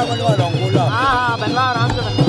बनवा लूंगा। हाँ हाँ बनवा, आराम से बनवा।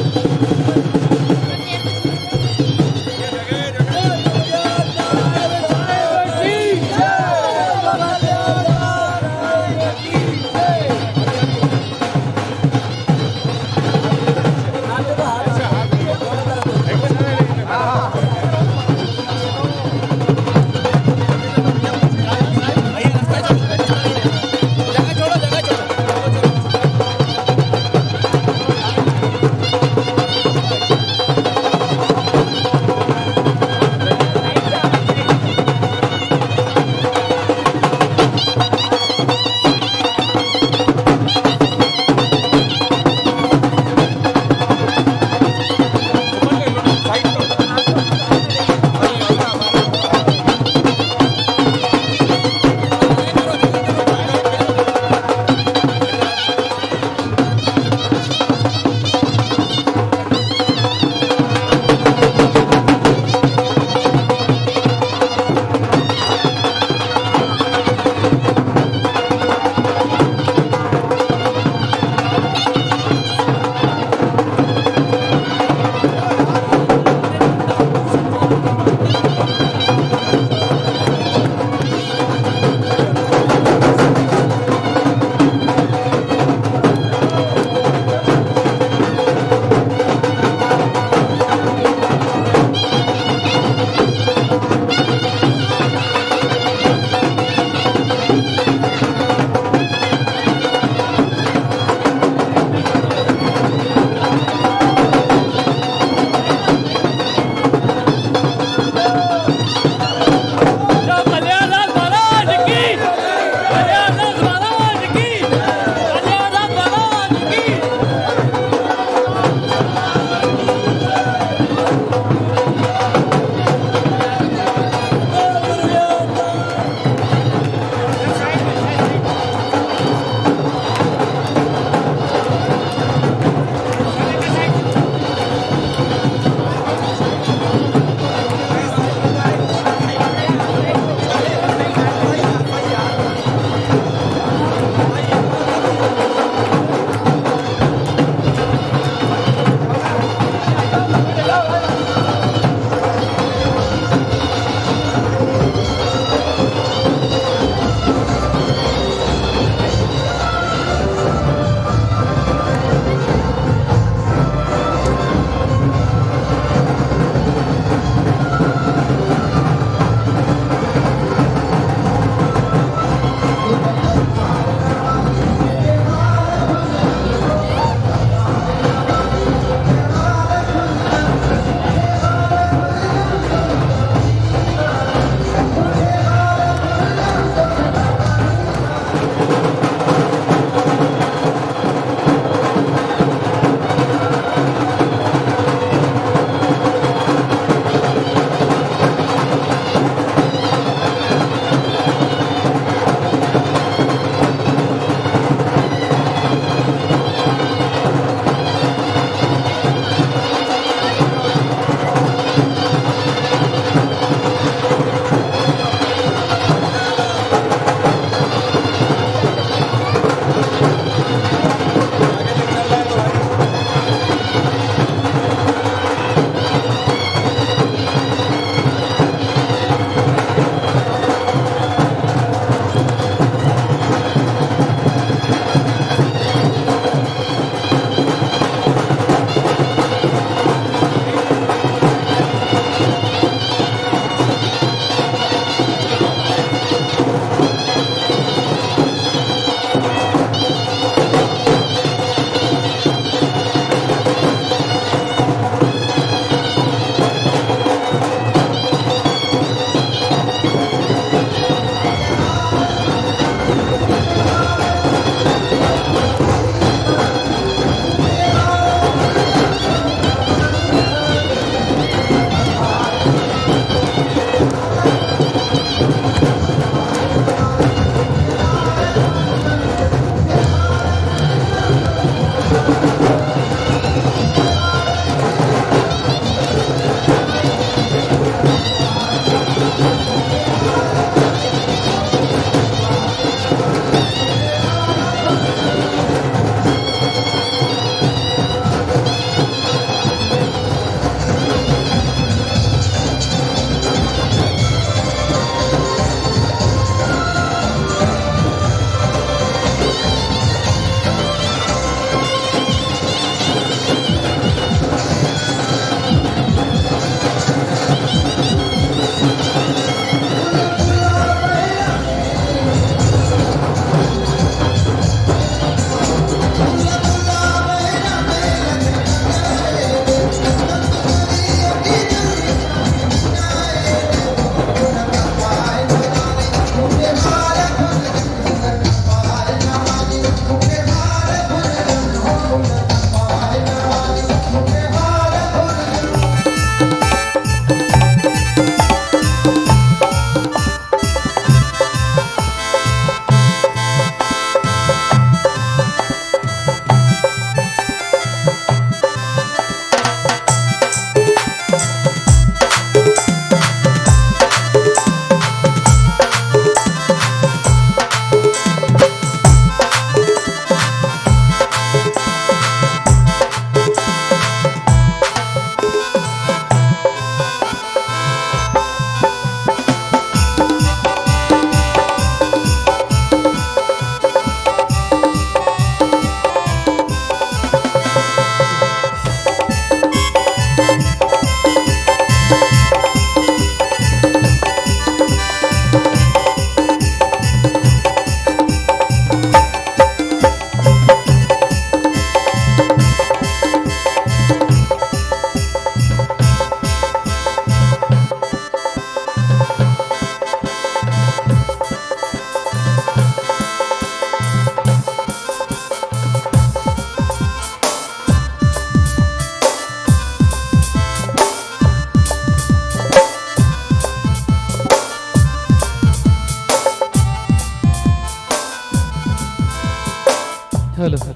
हलो हलो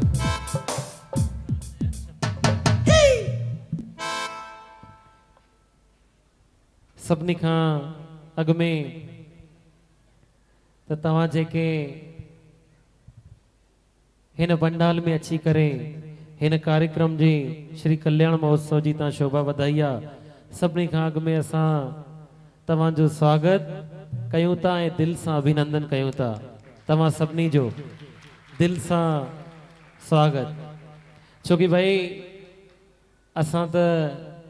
सभिनी खां अॻ में त तव्हां जेके हिन पंडाल में अची करे हिन कार्यक्रम जी श्री कल्याण महोत्सव जी तव्हां शोभा वधाई आहे। सभिनी खां अॻ में असां तव्हांजो स्वागत कयूं था ऐं दिलि सां अभिनंदन कयूं था। तव्हां सभिनी जो दिलि सां स्वागत। छोकी भाई असां त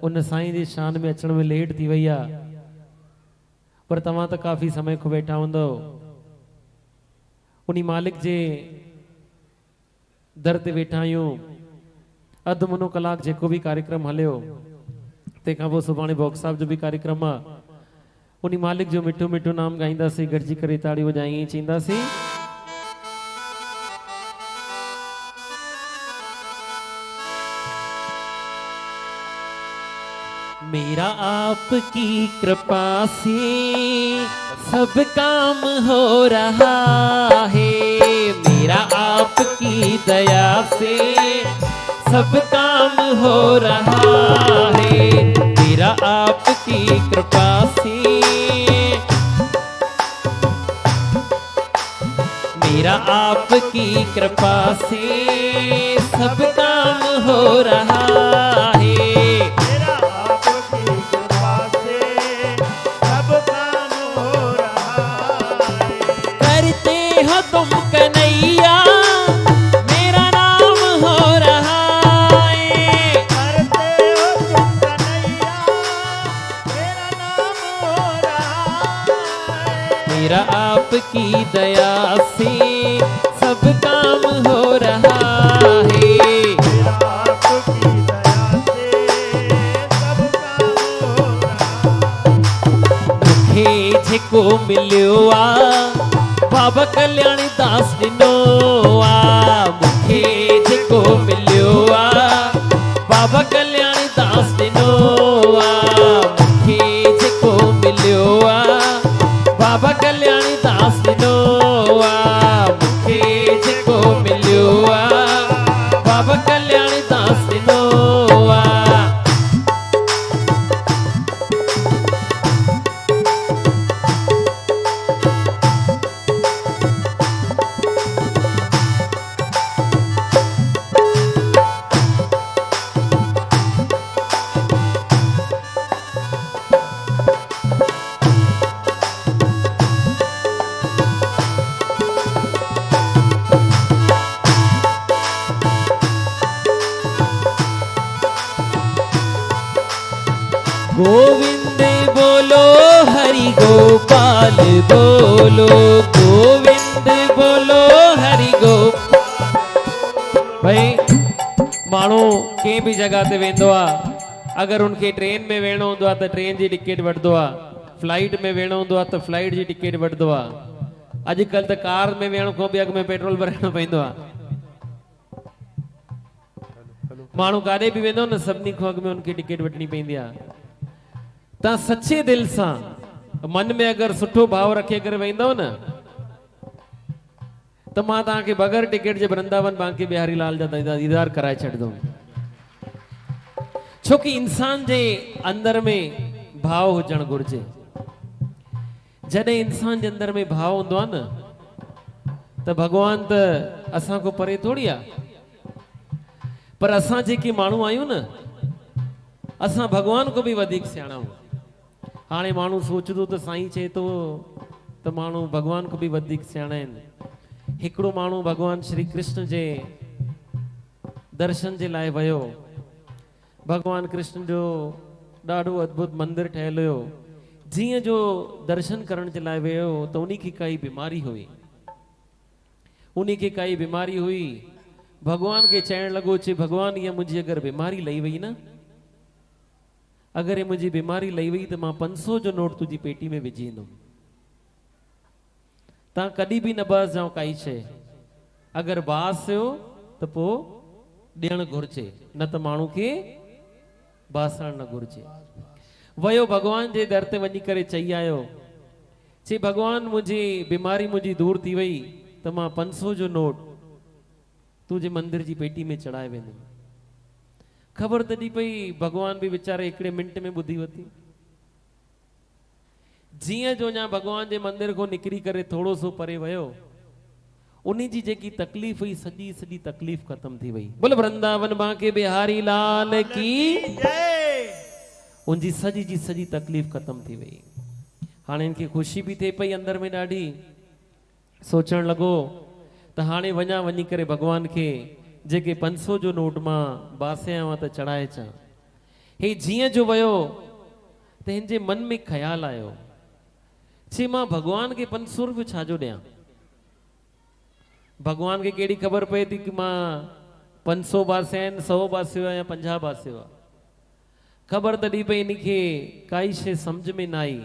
उन साईं जी शान में अचण में लेट थी वई आहे, पर तव्हां त काफ़ी समय खां वेठा हूंदव। उन्हीं मालिक जे दर ते वेठा आहियूं। अधु मुनो कलाक जेको बि कार्यक्रम हलियो, तंहिंखां पोइ सुभाणे बॉक्स साहब जो बि कार्यक्रम आहे। उन्हीं मालिक जो मिठो मिठो नाम ॻाईंदासीं, गॾिजी करे ताड़ी वॼाई चईंदासीं। मेरा आपकी कृपा से सब काम हो रहा है, मेरा आपकी दया से सब काम हो रहा है, मेरा आपकी कृपा से, मेरा आपकी कृपा से सब काम हो रहा है। तुम कन्हैया मेरा नाम हो रहा है, करते हो तुम कन्हैया मेरा नाम हो रहा है, मेरा आपकी दया से सब काम हो रहा है, मेरा आपकी दया से सब काम हो रहा है। मुझे जेको मिलियो आ बाबा कल्याणी दास ॾिनो आ, मूंखे जेको मिलियो आ बाबा कल्याणी दास ॾिनो आ, मूंखे जेको मिलियो आ बाबा कल्याणी दास ॾिनो आ, मूंखे जेको मिलियो आ बाबा कल्याणी दास ॾिनो आ। गोविंद बोलो हरि गोपाल बोलो, गोविंद बोलो हरि गोपाल। भाई माण्हू कंहिं बि जगह ते वेंदो आहे, अगरि उनखे ट्रेन में वेहणो हूंदो आहे त ट्रेन जी टिकट वठंदो आहे, फ्लाइट में वेहणो हूंदो आहे त फ्लाइट जी टिकट वठंदो आहे। अॼुकल्ह त कार में वेहण खां बि अॻु में पेट्रोल भराइणो पवंदो आहे। माण्हू काॾे बि वेंदो न, सभिनी खां अॻु में उनखे टिकट वठणी पवंदी आहे। तव्हां सचे दिल सां मन में अगरि सुठो भाव रखे करे वेंदव न, त मां तव्हांखे बग़ैर टिकट जे वृंदावन बांके बिहारी लाल जा दीदार कराए छॾंदुमि। छोकी इंसान जे अंदर में भाव हुजणु घुरिजे। जॾहिं इंसान जे अंदर में भाव हूंदो आहे न, त भॻवान त असां खां परे थोड़ी आहे, पर असां जेके माण्हू आहियूं न, असां भॻवान को बि वधीक सियाणा आहियूं। हाणे माण्हू सोचंदो त साईं चए थो त माण्हू भॻवान को बि वधीक सियाणा आहिनि। हिकिड़ो माण्हू भॻवान श्री कृष्ण जे दर्शन जे लाइ वियो। भॻवान कृष्ण जो ॾाढो अद्भुत मंदिर ठहियल हुयो। जीअं जो दर्शन करण जे लाइ वियो त उन्ही खे काई बीमारी हुई, उन्ही खे काई बीमारी हुई। भॻवान खे चवण लॻो, चे भॻवान इहा मुंहिंजी अगरि बीमारी लही वई न, अगरि ये मुंहिंजी बीमारी लही वई त मां 500 जो नोट तुंहिंजी पेटी में विझी ईंदुमि। तव्हां कॾहिं बि न बस जाओ काई शइ, अगरि बास थियो त पोइ ॾियणु घुरिजे, न त माण्हू खे बासण न घुरिजे। वयो भॻवान जे दर ते वञी करे चई आयो, चे भॻवान मुंहिंजी बीमारी मुंहिंजी दूर थी वई त मां 500 जो नोट तुझे मंदिर जी पेटी में चढ़ाए वेंदुमि। ख़बर तॾहिं पई भगवान भी वीचारे हिकिड़े मिंट में ॿुधी वरिती। जीअं जो अञा भगवान जे मंदिर खां निकिरी करे थोरो सो परे वियो, उन्हीं जी जेकी तकलीफ़ हुई सॼी सॼी तकलीफ़ ख़त्म थी वई। बोल वृंदावन बांके बिहारी लाल की जय। उनजी सॼी जी सॼी तकलीफ़ ख़त्म थी वई। हाणे इनखे ख़ुशी भी थिए पई अंदर में ॾाढी। सोचण लॻो त हाणे वञा वञी करे भगवान खे जेके 500 जो नोट मां बासियां हुआ त चढ़ाए अचां। हे जीअं जो वियो त हिन जे मन में ख़्याल आयो, चई मां भगवान खे 500 रुपयो छाजो ॾियां। भगवान खे कहिड़ी ख़बर पए थी कि मां 500 बासिया आहिनि, 100 बासियो आहे या 50 बासियो आहे। ख़बर तॾहिं पई इनखे काई शइ सम्झ में न आई।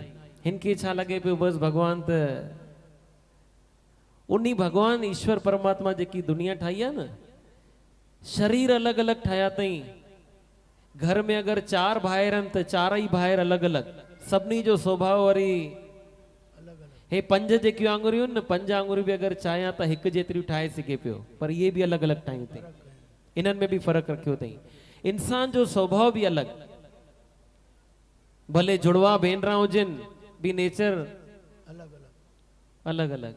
हिनखे छा लॻे पियो बसि भगवान त उन्हीं भगवान ईश्वर परमात्मा जेकी दुनिया ठाही आहे न, शरीर अलॻि अलॻि ठाहिया अथई। घर में अगरि 4 भाइर आहिनि त 4 ई भाइर अलॻि अलॻि, सभिनी जो स्वभाव वरी हे 5 जेकियूं आङुरियूं आहिनि न, 5 आङुरियूं बि अगरि चाहियां त हिकु जेतिरियूं ठाहे सघे पियो, पर इहे बि अलॻि अलॻि ठाहियूं अथई। इन्हनि में बि फ़र्क़ु रखियो अथई। इंसान जो स्वभाव बि अलॻि, भले जुड़वा भेनरा हुजनि बि नेचर अलॻि अलॻि।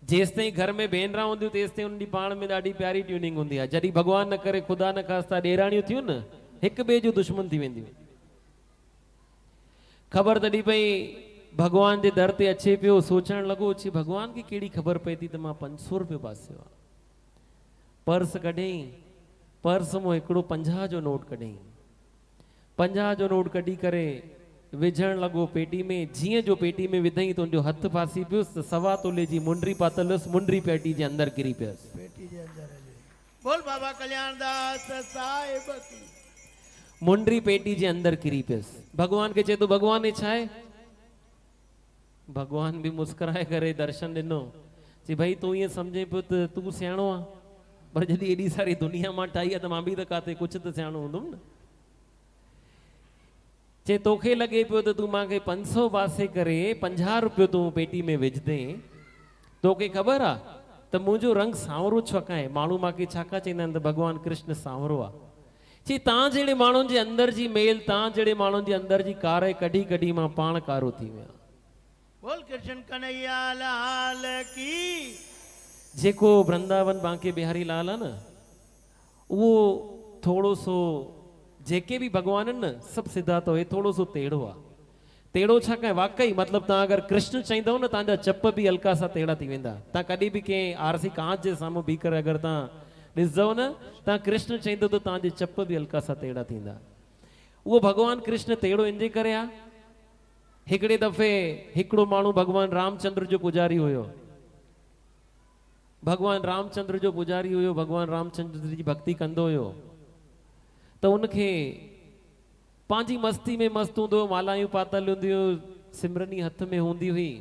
जेसि ताईं घर में भेनरा हूंदियूं तेसि ताईं उनजी पाण में ॾाढी प्यारी ट्यूनिंग हूंदी आहे। जॾहिं भगवान न करे ख़ुदा न ख़ास्ता ॾेराणियूं थियूं न, हिक ॿिए जूं दुश्मन थी वेंदियूं। ख़बर तॾहिं पई भगवान जे दर ते अचे पियो। सोचण लॻो अची भगवान खे कहिड़ी ख़बर पए थी त मां 500 रुपयो बासियो आहे। पर्स कढियईं, पर्स मां हिकिड़ो 50 जो नोट कढियईं। 50 जो नोट कढी करे विझण लॻो पेटी में। जीअं जो पेटी में विधई त उनजो हथ फासी पियुसि त 1.25 तोले जी मुंडरी पातल हुअसि, मुंडरी पेटी जे अंदरि किरी पियसि। पेटी जे अंदर हली। बोल बाबा कल्याण दास साहिब की। मुंडरी पेटी जे अंदरि किरी पियसि। भगवान खे चए थो भगवान हे छा आहे? भगवान भी मुस्कुराए करे दर्शन ॾिनो। चई भाई तूं ईअं सम्झे पियो त तूं सियाणो आहे, पर जॾहिं एॾी सारी दुनिया मां ठाही आहे त मां बि त काथे कुझु त सियाणो हूंदुमि न। चे तोखे लगे पियो त तूं मूंखे 500 बासे करे 50 रुपयो तूं पेटी में विझदे, तोखे ख़बर आहे त मुंहिंजो रंग सांवरो छका आहे। माण्हू मूंखे छाका चवंदा आहिनि त भगवान कृष्ण सांवरो आहे। चई तव्हां जहिड़े माण्हुनि जे अंदर जी मेल, तव्हां जहिड़े माण्हुनि जे अंदर जी कार कढी कढी मां पाण कारो थी विया। बोल कृष्ण कन्हैया लाल की। जेको वृंदावन बांके बिहारी लाल आहे न, उहो थोरो सो जेके भी भगवान आहिनि न सभु सिद्धार्थ हुए थोरो सो टेढ़ो आहे। टेढ़ो छा कहे वाकई मतिलबु तव्हां अगरि कृष्ण चईंदव न तव्हांजा चप बि हल्का सां टेढ़ा थी वेंदा। तव्हां कॾहिं बि कंहिं आरसी कांच जे साम्हूं बीह करे अगरि तव्हां ॾिसंदव न, तव्हां कृष्ण चईंदव त तव्हांजे चप बि हल्का सां टेढ़ा थींदा। उहो भगवान कृष्ण टेढ़ो इनजे करे आहे। हिकिड़े दफ़े हिकिड़ो माण्हू भगवान रामचंद्र जो पुजारी हुयो। भगवान रामचंद्र जो पुजारी हुयो, भगवान रामचंद्र जी भक्ति कंदो हुयो। त उनखे पंहिंजी मस्ती में मस्त हूंदो, मालायूं पातल हूंदियूं, सिमरनी हथ में हूंदी हुई।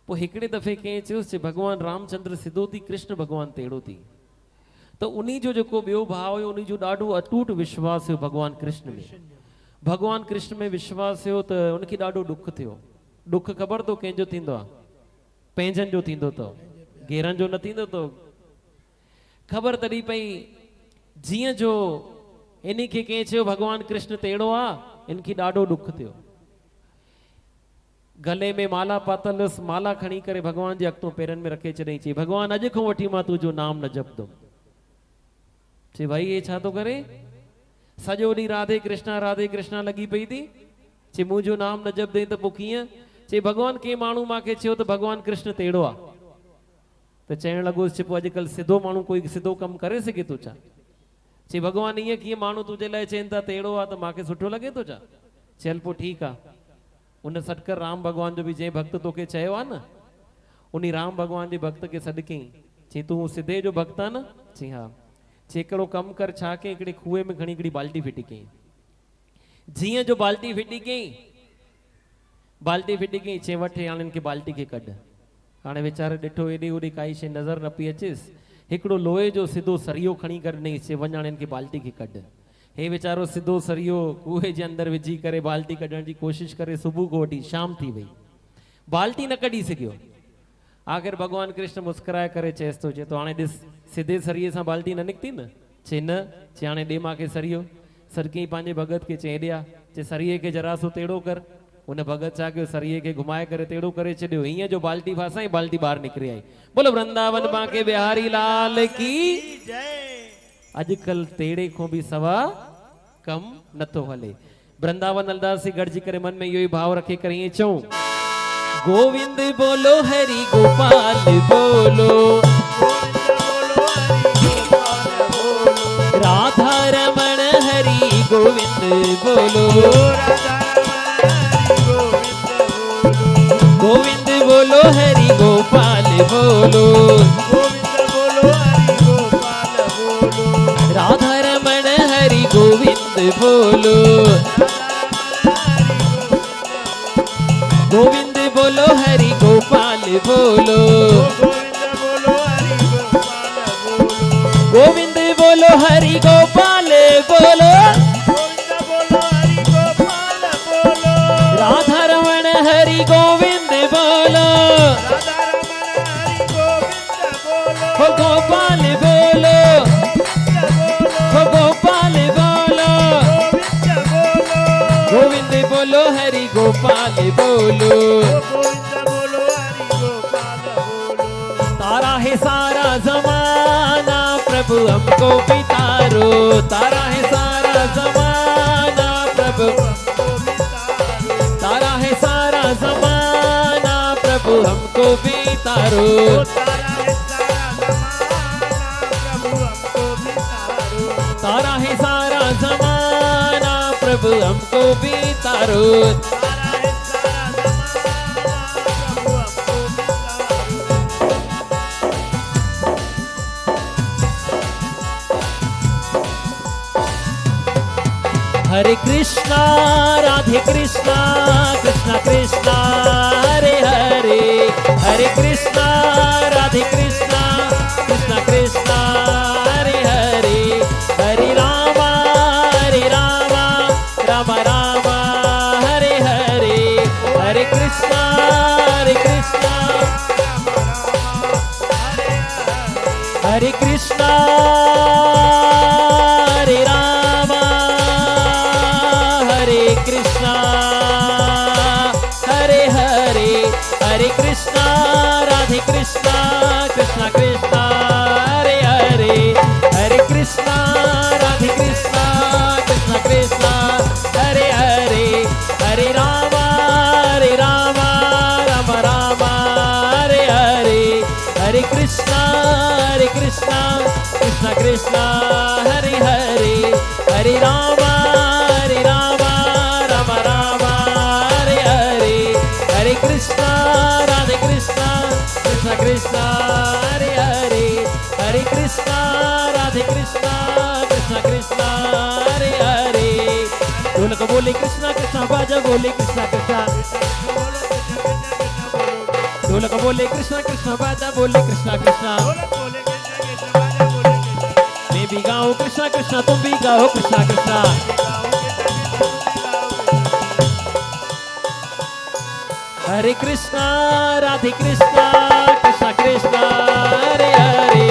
पोइ हिकिड़े दफ़े कंहिं चयोसि भगवान रामचंद्र सिधो थी, कृष्ण भगवान टेढ़ो थी। त उन्हीं जो जेको ॿियो भाव हुयो, उन्हीं जो ॾाढो अटूट विश्वास हुयो भगवान कृष्ण में। भगवान कृष्ण में विश्वास हुयो त उनखे ॾाढो ॾुख थियो। ॾुख ख़बर तो कंहिंजो थींदो आहे? पंहिंजनि जो थींदो अथव, गैरनि जो न थींदो अथव। ख़बर तॾहिं पई जीअं जो इन खे कंहिं चयो भगवान कृष्ण टेढ़ो आहे, इनखे ॾाढो ॾुख थियो। गले में माला पातल हुअसि, माला खणी करे भगवान जे अॻितो पेरनि में रखे छॾईं। चई भगवान अॼु खां वठी मां तुंहिंजो नाम न जपंदुमि। चई भाई ये छा थो करे? सॼो ॾींहुं राधे कृष्णा लॻी पई थी। चई मुंहिंजो नाम न जपदे त पोइ कीअं? चई भगवान कंहिं माण्हू मूंखे चयो त भगवान कृष्ण टेढ़ो आहे। त चइण लॻोसि पोइ अॼुकल्ह सिधो माण्हू कोई सिधो कमु करे सघे थो छा? चई भगवान ईअं कीअं माण्हू तुंहिंजे लाइ चवनि था टेढ़ो आहे त मूंखे सुठो लॻे थो छा? चल पोइ ठीकु आहे। उन सटकर राम भॻवान जो बि जंहिं भक्त तोखे चयो आहे न, उन राम भॻवान जे भक्त खे सॾु कयईं। चई तूं सिधे जो भक्त आहे न? चई हा। चई हिकिड़ो कमु कर, छा कयईं हिकिड़े खूहे में खणी हिकिड़ी बाल्टी फिटी कयईं। जीअं जो बाल्टी फिटी कयईं, बाल्टी फिटी कयईं, चई वठि हाणे हिनखे बाल्टी खे कढ। हाणे वीचारे ॾिठो हेॾे होॾे काई शइ नज़र न पई अचेसि। हिकिड़ो लोहे जो सिधो सरियो खणी करे ॾिनईं। चई वञ हाणे हिनखे बाल्टी खे कढ। हे वीचारो सिधो सरियो कुए जे अंदरि विझी करे बाल्टी कढण जी कोशिशि करे सुबुह खां वठी शाम थी वई, बाल्टी न कढी सघियो। आखिर भगवान कृष्ण मुस्कुराए करे चेस तो चे तो हाणे ॾिस सीधे सरिये सां बाल्टी न निकिती न चे न चे हाणे ॾे मांखे सरियो सरकी पंहिंजे भगत खे चई ॾिया चे सरिये खे जरा सो टेढ़ो कर उन भगत छा कयो सरिये खे घुमाए करे टेढ़ो करे छॾियो हीअं जो बाल्टी फासां ई बाल्टी ॿाहिरि निकिरी आई बोलो वृंदावन बांके बिहारी लाल की जय अॼुकल्ह टेढ़े खां बि सवा कम नथो हले वृंदावन हलदासीं गॾिजी करे मन में इहो ई भाव रखे करे ईअं चऊं गोविंद बोलो हरि गोपाल बोलो राधा रमण हरि गोविंद बोलो गोविंद बोलो हरि गोपाल बोलो राधा रमण हरि गोविंद बोलो गोविंद बोलो हरि गोपाल बोलो गोविंद बोलो हरि गोपाल बोलो राधा रमण हरि गोविंद बोलो हो गोपाल बोलो हो गोपाल बोलो गोविंद बोलो हरि गोपाल बोलो तारा है सारा जमाना प्रभु हमको पितारो तारा है सारा जमाना प्रभु तारा है सारा जमाना प्रभु हमको पितारो तारा है सारा जमाना प्रभु हमको पितारो हरे कृष्णा राधे कृष्णा कृष्णा कृष्णा हरे हरे हरे कृष्णा राधे कृष्णा कृष्णा कृष्णा हरे हरे हरे रामा राम राम हरे हरे हरे कृष्णा हरे कृष्णा हरे कृष्णा हरे राम हरे कृष्णा हरे हरे हरे कृष्णा राधे कृष्णा कृष्णा कृष्णा हरे हरे हरे कृष्णा राधे कृष्णा कृष्णा कृष्णा हरे हरे हरे राम राम राम हरे हरे हरे कृष्णा कृष्णा कृष्णा हरे हरे हरे राम राम हरे हरे हरे कृष्णा राधे कृष्णा कृष्णा कृष्णा हरे हरे हरे कृष्णा राधे कृष्णा कृष्णा कृष्णा हरे हरे ढोलक बोले कृष्णा कृष्णा बाजा बोले कृष्णा कृष्णा ढोलक बोले कृष्णा कृष्णा बाजा बोले कृष्णा कृष्णा मैं भी गाऊं कृष्णा कृष्णा तुम भी गाओ कृष्णा कृष्णा हरे कृष्णा राधे कृष्णा कृष्णा कृष्णा हरे हरे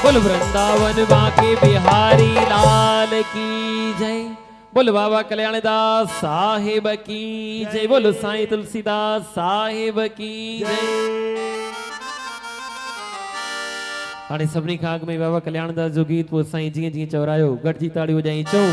बोल वृंदावन बांके बिहारी लाल की जय बोल बाबा कल्याणदास साहिब की जय बोलो साईं तुलसीदास साहिब की जय हाणे सभिनी खां अॻु में बाबा कल्याणदास जो गीत पोइ साईं जीअं जीअं चवरायो गॾिजी ताड़ियूं वॼाई चऊं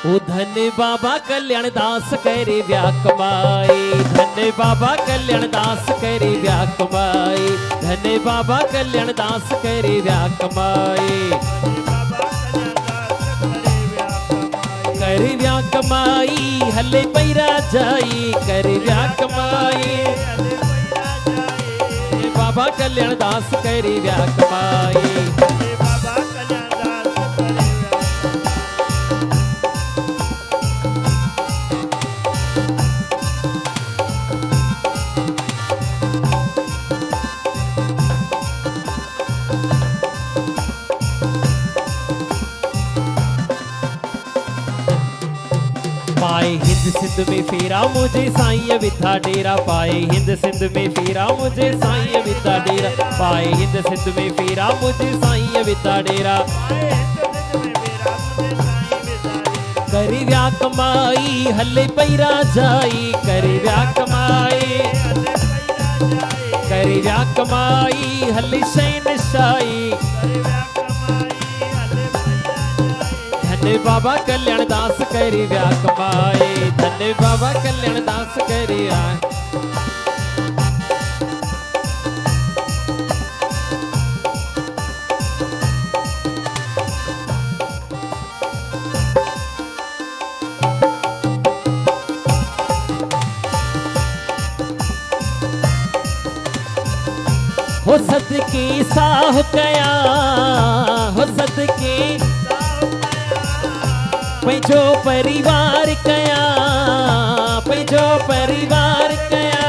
ओ धन बाबा कल्याणदास करे व्या कमाए धन बाबा कल्याणदास करे व्या कमाए धन बाबा कल्याणदास करे व्या कमाए करे व्या कमाई हले पैरा जाई करे व्या कमाई बाबा कल्याणदास करे व्या कमाई हिंद सिंध में फेरा मुझे साईं विथा डेरा पाए हिंद सिंध में फेरा मुझे साईं विथा डेरा पाए हिंद सिंध में फेरा मुझे साईं विथा डेरा करी व्या कमाई हले पैरा जाई करी व्या कमाई करी व्या कमाई हले शैन शाही धन्य बाबा कल्याण दास करी व्या कमाए धन्य बाबा कल्याण दास करी हो सदके साह कया हो सदके पैजो परिवार कया पैजो परिवार कया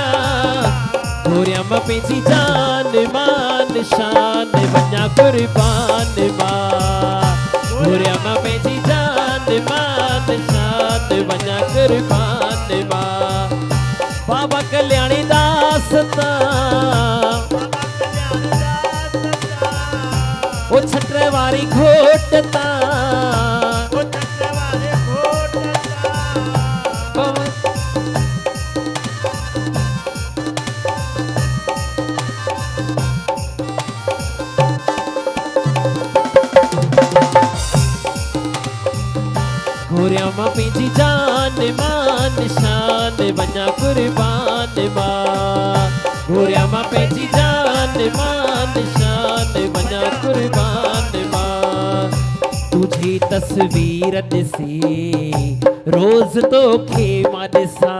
गोरिया मां पंहिंजी जान मान शान वञा कुर्बान मां गोरिया मां पंहिंजी जान मान शान वञा कुर्बान मां बाबा कल्याणी दास ओ छत्र वारी घोटता गोरिया मां पंहिंजी जान मान शान वञा कुर्बान मां गोरिया मां पंहिंजी जान मान शान वञा कुर्बान मां तुझी तस्वीर ॾिसी रोज़ तोखे मां ॾिसां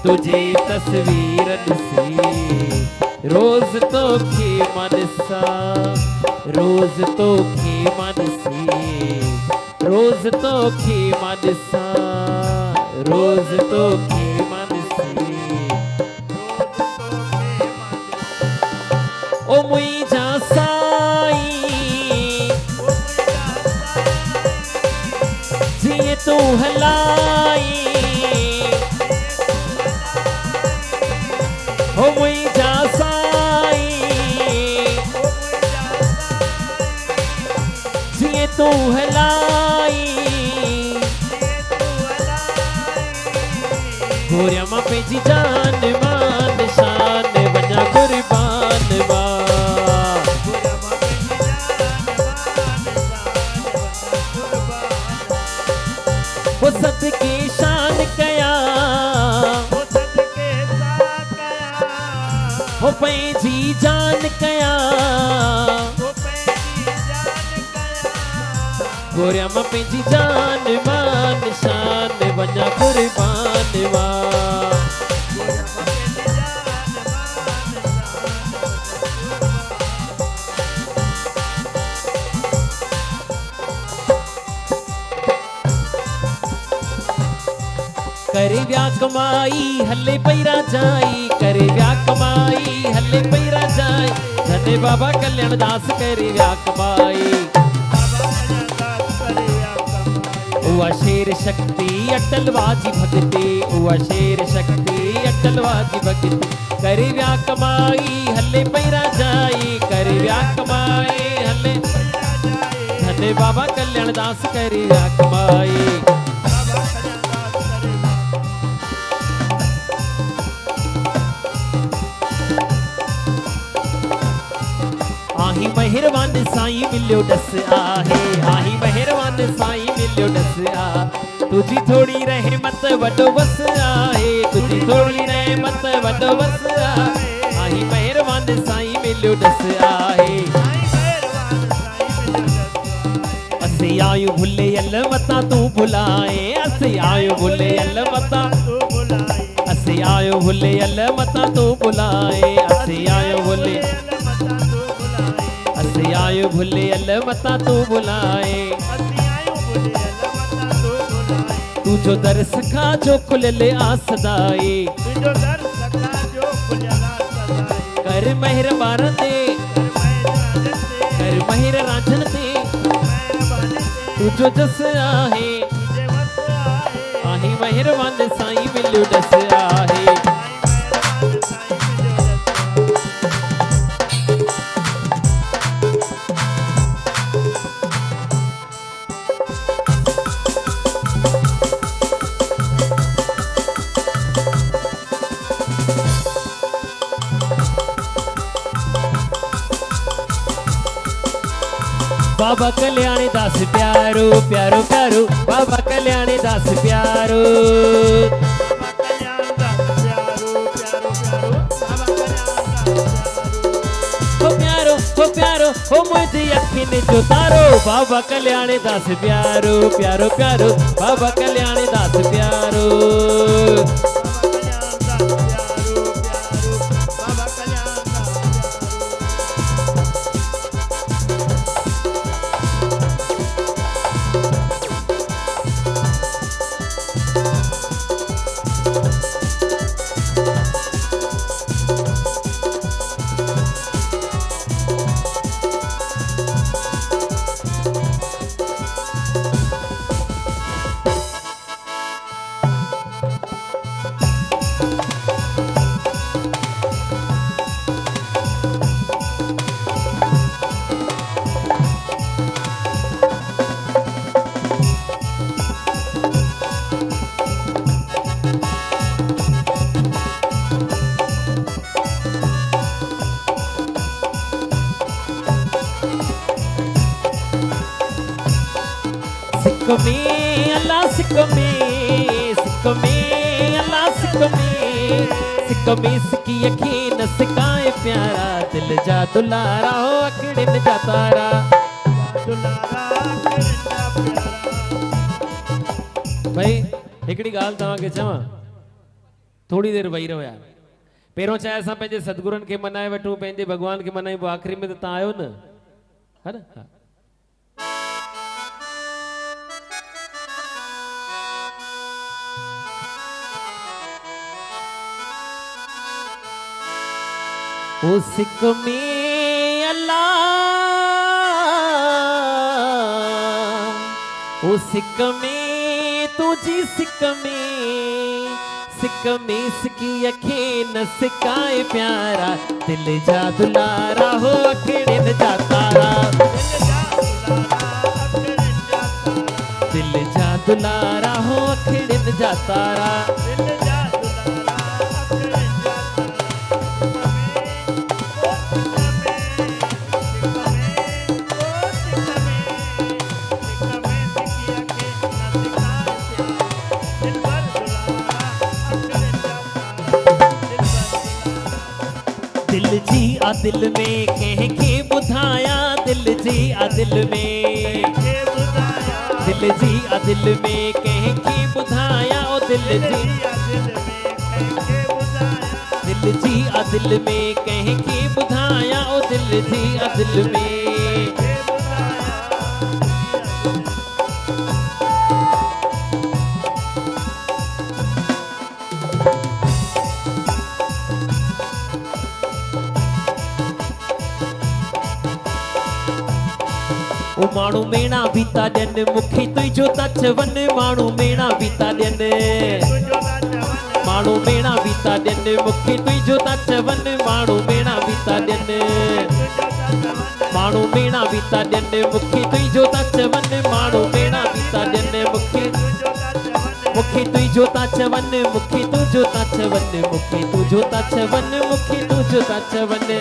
तुझी तस्वीर ॾिसी रोज़ तोखे मां ॾिसां रोज़ तोखे मां ॾिसी रोज़ तोखे मां ॾिसां रोज़ तोखे मां ॾिसी ओ मुंहिंजा साईं जीअं तूं हलाई ओ मुंहिंजा साईं जीअं तूं हलाई गोरिया मां पंहिंजी जान मान शान वञा कुर्बान मां वो सदके शान कया वो पंहिंजी जान कया गोरिया मां पंहिंजी जान मान शान वञा कुर्बान मां करे व्या कमाई हले पैरा जाई करे व्या कमाई हले पैरा जाई धन्य बाबा कल्याण दास करे व्या कमाई उवा शेर शक्ति अटल वाजी भक्ति उवा शेर शक्ति अटल वाजी भक्ति करे व्या कमाई हले पैरा जाई करे व्या कमाई हले धन्य बाबा कल्याण दास करे व्या कमाई आही मेहरबान साईं मिलियो डस आहे आही मेहरबान साईं मिलियो डस आ तुझी थोड़ी रहमत वडो बस आहे तुझी थोड़ी रहमत वडो बस आहे आही मेहरबान साईं मिलियो डस आहे असे आयो भुले यल मता तू भुलाए असे आयो भुले यल मता असे आयो भुले यल मता तू भुलाए असे आयो भुले असे आयो भुले अल मता तू बुलाए तू जो दर सखा जो खुलले आसदाए कर मेहरबान दे कर मेहर रांझन दे तू जो जस आहे साईं महिरबान साईं मिलियो दस आहे बाबा कल्याणी दास प्यारो प्यारो प्यारो बाबा कल्याणी दास प्यारो हो प्यारो हो मुझे अखिन जो तारो बाबा कल्याणी दास प्यारो प्यारो प्यारो बाबा कल्याणी दास प्यारो में अल्लाह सिक में अल्लाह सिक में सिकी यकीन सिकाए प्यारा दिल जा दुलारा हो अकड़िन जा तारा भाई हिकड़ी गाल तवा के चवा थोड़ी देर वही रहो यार पेरों चाहे असां पंहिंजे सतगुरनि खे मनाए वठूं पंहिंजे भगवान खे मनाई आखिरी में त तव्हां आयो न है ना हाँ। ओ सिक में अल्लाह ओ सिक में तुझी सिक में सिकी यकीन सिकाए प्यारा दिल जा दुलारा हो अकड़िन जा तारा दिल जा दुलारा हो अकड़िन जा तारा दिल जी आ दिल में कह के बुधाया दिल जी आ दिल में दिल जी आ दिल में कह के बुधाया ओ दिल जी आ दिल में कह के बुधाया ओ दिल जी आ दिल में ओ माण्हू मेणा बीता ॾियनि मूंखे तुंहिंजो था चवनि माण्हू मेणा बीता ॾियनि माण्हू मेणा बीता ॾियनि मूंखे तुंहिंजो था चवनि माण्हू मेणा बीता ॾियनि माण्हू मेणा बीता ॾियनि मूंखे तुंहिंजो था चवनि माण्हू मेणा बीता ॾियनि मूंखे तुंहिंजो था चवनि मूंखे तुंहिंजो था चवनि मूंखे तुंहिंजो था चवनि मूंखे तुंहिंजो था चवनि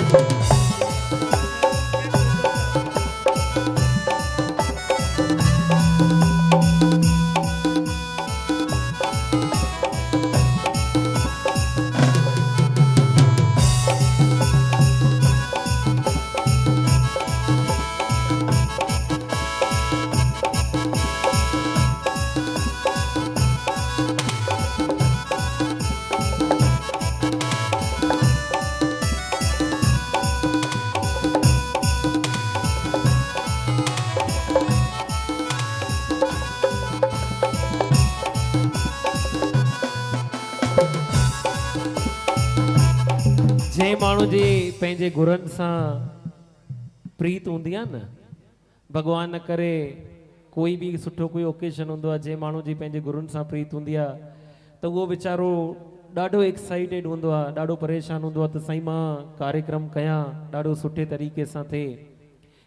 जे माण्हू जी पंहिंजे गुरनि सां प्रीत हूंदी आहे न भॻवान न करे कोई भी सुठो कोई ओकेशन हूंदो आहे जंहिं माण्हू जी पंहिंजे गुरुनि सां प्रीत हूंदी आहे त उहो वीचारो ॾाढो एक्साइटेड हूंदो आहे, ॾाढो परेशान हूंदो आहे त साईं मां कार्यक्रम कयां ॾाढो सुठे तरीक़े सां थिए।